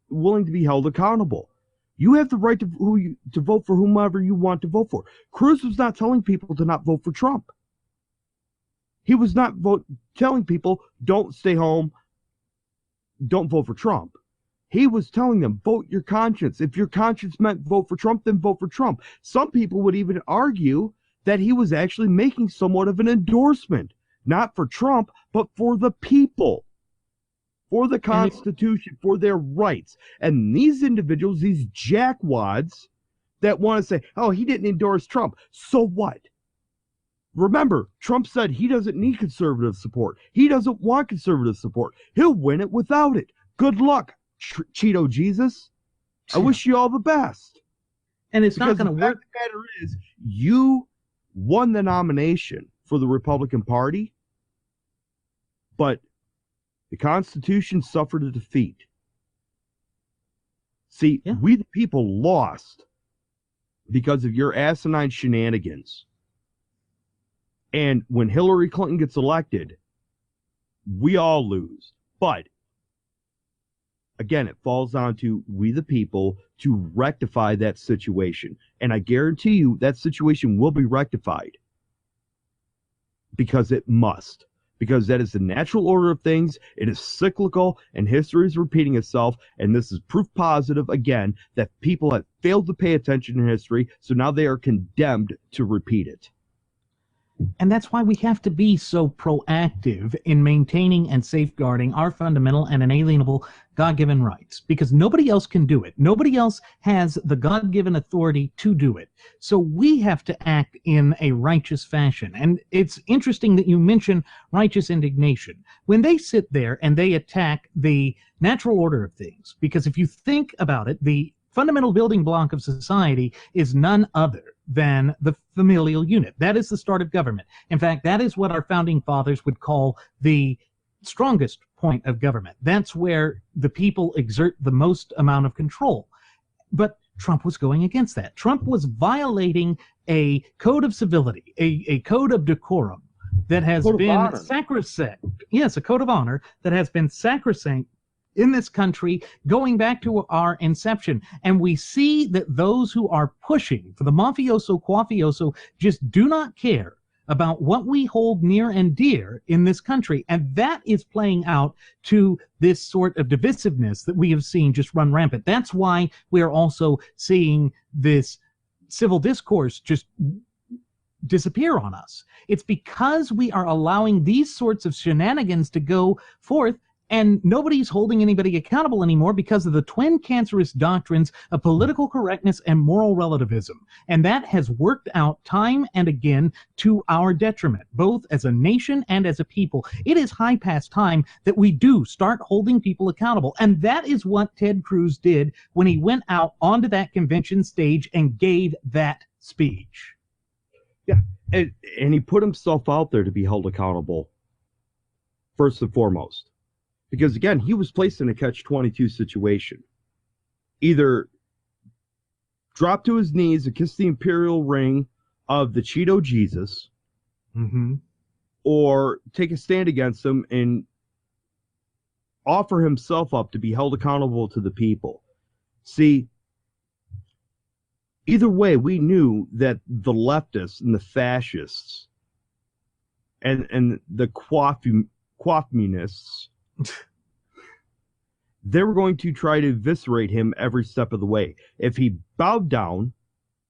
willing to be held accountable. You have the right to vote for whomever you want to vote for. Cruz was not telling people to not vote for Trump. He was not telling people, don't stay home, don't vote for Trump. He was telling them, vote your conscience. If your conscience meant vote for Trump, then vote for Trump. Some people would even argue that he was actually making somewhat of an endorsement, not for Trump, but for the people, for the Constitution, for their rights. And these individuals, these jackwads that want to say, oh, he didn't endorse Trump. So what? Remember, Trump said he doesn't need conservative support. He doesn't want conservative support. He'll win it without it. Good luck, Cheeto Jesus. I wish you all the best.
And it's not going to work.
The matter is, you won the nomination for the Republican Party, but the Constitution suffered a defeat. See, we the people lost because of your asinine shenanigans. And when Hillary Clinton gets elected, we all lose. But again, it falls down to we the people to rectify that situation. And I guarantee you that situation will be rectified. Because it must. Because that is the natural order of things. It is cyclical, and history is repeating itself. And this is proof positive, again, that people have failed to pay attention in history, so now they are condemned to repeat it.
And that's why we have to be so proactive in maintaining and safeguarding our fundamental and inalienable God-given rights, because nobody else can do it. Nobody else has the God-given authority to do it. So we have to act in a righteous fashion. And it's interesting that you mention righteous indignation. When they sit there and they attack the natural order of things, because if you think about it, the fundamental building block of society is none other than the familial unit. That is the start of government. In fact, that is what our founding fathers would call the strongest point of government. That's where the people exert the most amount of control. But Trump was going against that. Trump was violating a code of civility, a code of decorum that has been sacrosanct. Yes, a code of honor that has been sacrosanct in this country going back to our inception. And we see that those who are pushing for the mafioso quafioso just do not care about what we hold near and dear in this country. And that is playing out to this sort of divisiveness that we have seen just run rampant. That's why we are also seeing this civil discourse just disappear on us. It's because we are allowing these sorts of shenanigans to go forth. And nobody's holding anybody accountable anymore because of the twin cancerous doctrines of political correctness and moral relativism. And that has worked out time and again to our detriment, both as a nation and as a people. It is high past time that we do start holding people accountable. And that is what Ted Cruz did when he went out onto that convention stage and gave that speech.
Yeah, and he put himself out there to be held accountable, first and foremost. Because, again, he was placed in a catch-22 situation. Either drop to his knees and kiss the imperial ring of the Cheeto Jesus, or take a stand against him and offer himself up to be held accountable to the people. See, either way, we knew that the leftists and the fascists and the communists, they were going to try to eviscerate him every step of the way. If he bowed down,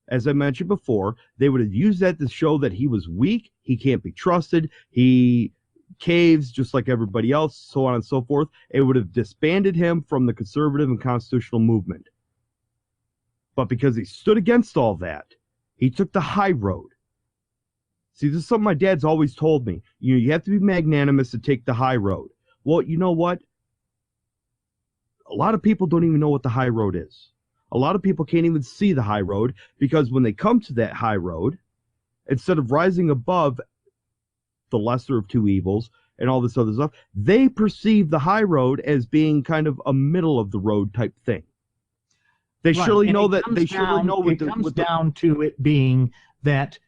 as I mentioned before, they would have used that to show that he was weak, he can't be trusted, he caves just like everybody else, so on and so forth. It would have disbanded him from the conservative and constitutional movement. But because he stood against all that, he took the high road. See, this is something my dad's always told me. You have to be magnanimous to take the high road. Well, you know what? A lot of people don't even know what the high road is. A lot of people can't even see the high road because when they come to that high road, instead of rising above the lesser of two evils and all this other stuff, they perceive the high road as being kind of a middle of the road type thing. They surely know that. They surely know
it comes down to it being that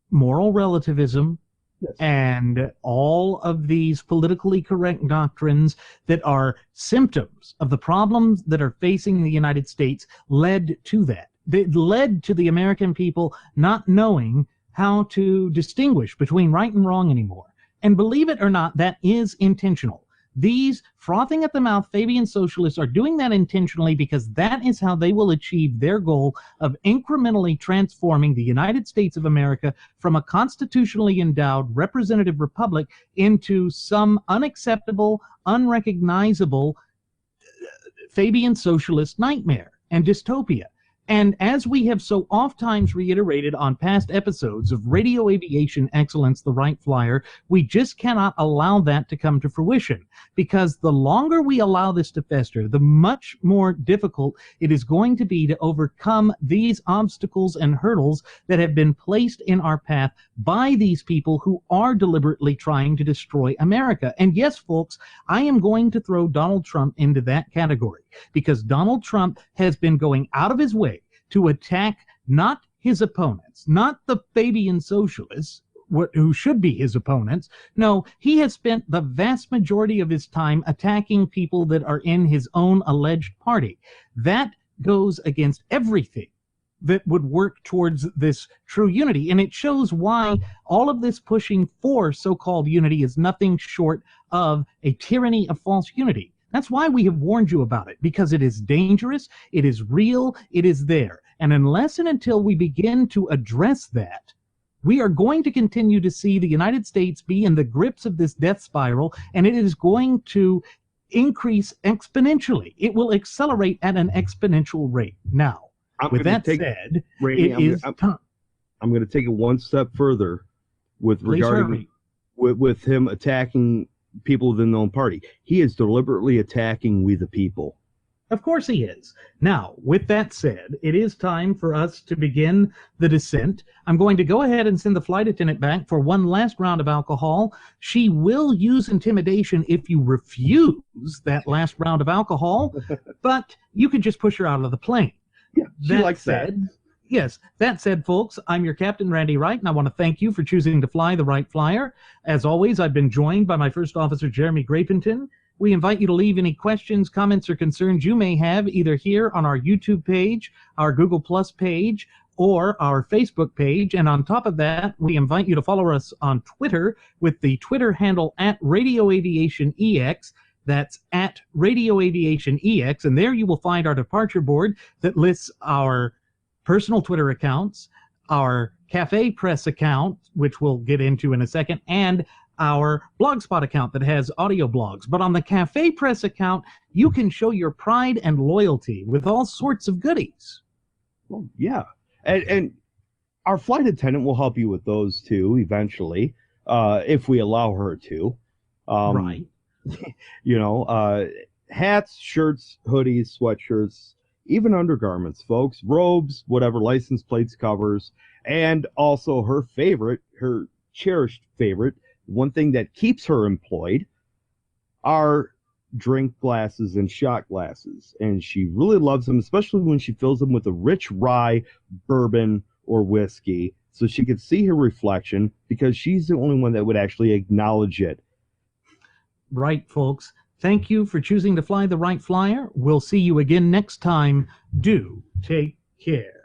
moral relativism
Yes.
and all of these politically correct doctrines that are symptoms of the problems that are facing the United States led to that. It led to the American people not knowing how to distinguish between right and wrong anymore. And believe it or not, that is intentional. These frothing at the mouth Fabian socialists are doing that intentionally because that is how they will achieve their goal of incrementally transforming the United States of America from a constitutionally endowed representative republic into some unacceptable, unrecognizable Fabian socialist nightmare and dystopia. And as we have so oft times reiterated on past episodes of Radio Aviation Excellence, the Wright Flyer, we just cannot allow that to come to fruition, because the longer we allow this to fester, the much more difficult it is going to be to overcome these obstacles and hurdles that have been placed in our path by these people who are deliberately trying to destroy America. And yes, folks, I am going to throw Donald Trump into that category, because Donald Trump has been going out of his way to attack not his opponents, not the Fabian socialists, who should be his opponents. No, he has spent the vast majority of his time attacking people that are in his own alleged party. That goes against everything that would work towards this true unity. And it shows why all of this pushing for so-called unity is nothing short of a tyranny of false unity. That's why we have warned you about it, because it is dangerous, it is real, it is there. And unless and until we begin to address that, we are going to continue to see the United States be in the grips of this death spiral, and it is going to increase exponentially. It will accelerate at an exponential rate. Now, with that said,
Randy,
it is time.
I'm going to take it one step further with regarding with him attacking people within their own party. He is deliberately attacking we the people.
Of course he is. Now, with that said, it is time for us to begin the descent. I'm going to go ahead and send the flight attendant back for one last round of alcohol. She will use intimidation if you refuse that last round of alcohol, but you can just push her out of the plane.
Yeah, she likes that.
Yes, that said, folks, I'm your Captain, Randy Wright, and I want to thank you for choosing to fly the Wright Flyer. As always, I've been joined by my First Officer, Jeremy Grapington. We invite you to leave any questions, comments, or concerns you may have either here on our YouTube page, our Google Plus page, or our Facebook page. And on top of that, we invite you to follow us on Twitter with the Twitter handle @RadioAviationEX. That's @RadioAviationEX. And there you will find our departure board that lists our personal Twitter accounts, our Cafe Press account, which we'll get into in a second, and our Blogspot account that has audio blogs. But on the Cafe Press account, you can show your pride and loyalty with all sorts of goodies.
Well, yeah. And our flight attendant will help you with those too, eventually, if we allow her to.
Right.
You know, hats, shirts, hoodies, sweatshirts, even undergarments, folks, robes, whatever, license plates, covers, and also her favorite, her cherished favorite, one thing that keeps her employed, are drink glasses and shot glasses. And she really loves them, especially when she fills them with a rich rye, bourbon, or whiskey, so she can see her reflection, because she's the only one that would actually acknowledge it.
Right, folks. Thank you for choosing to fly the Wright Flyer. We'll see you again next time. Do take care.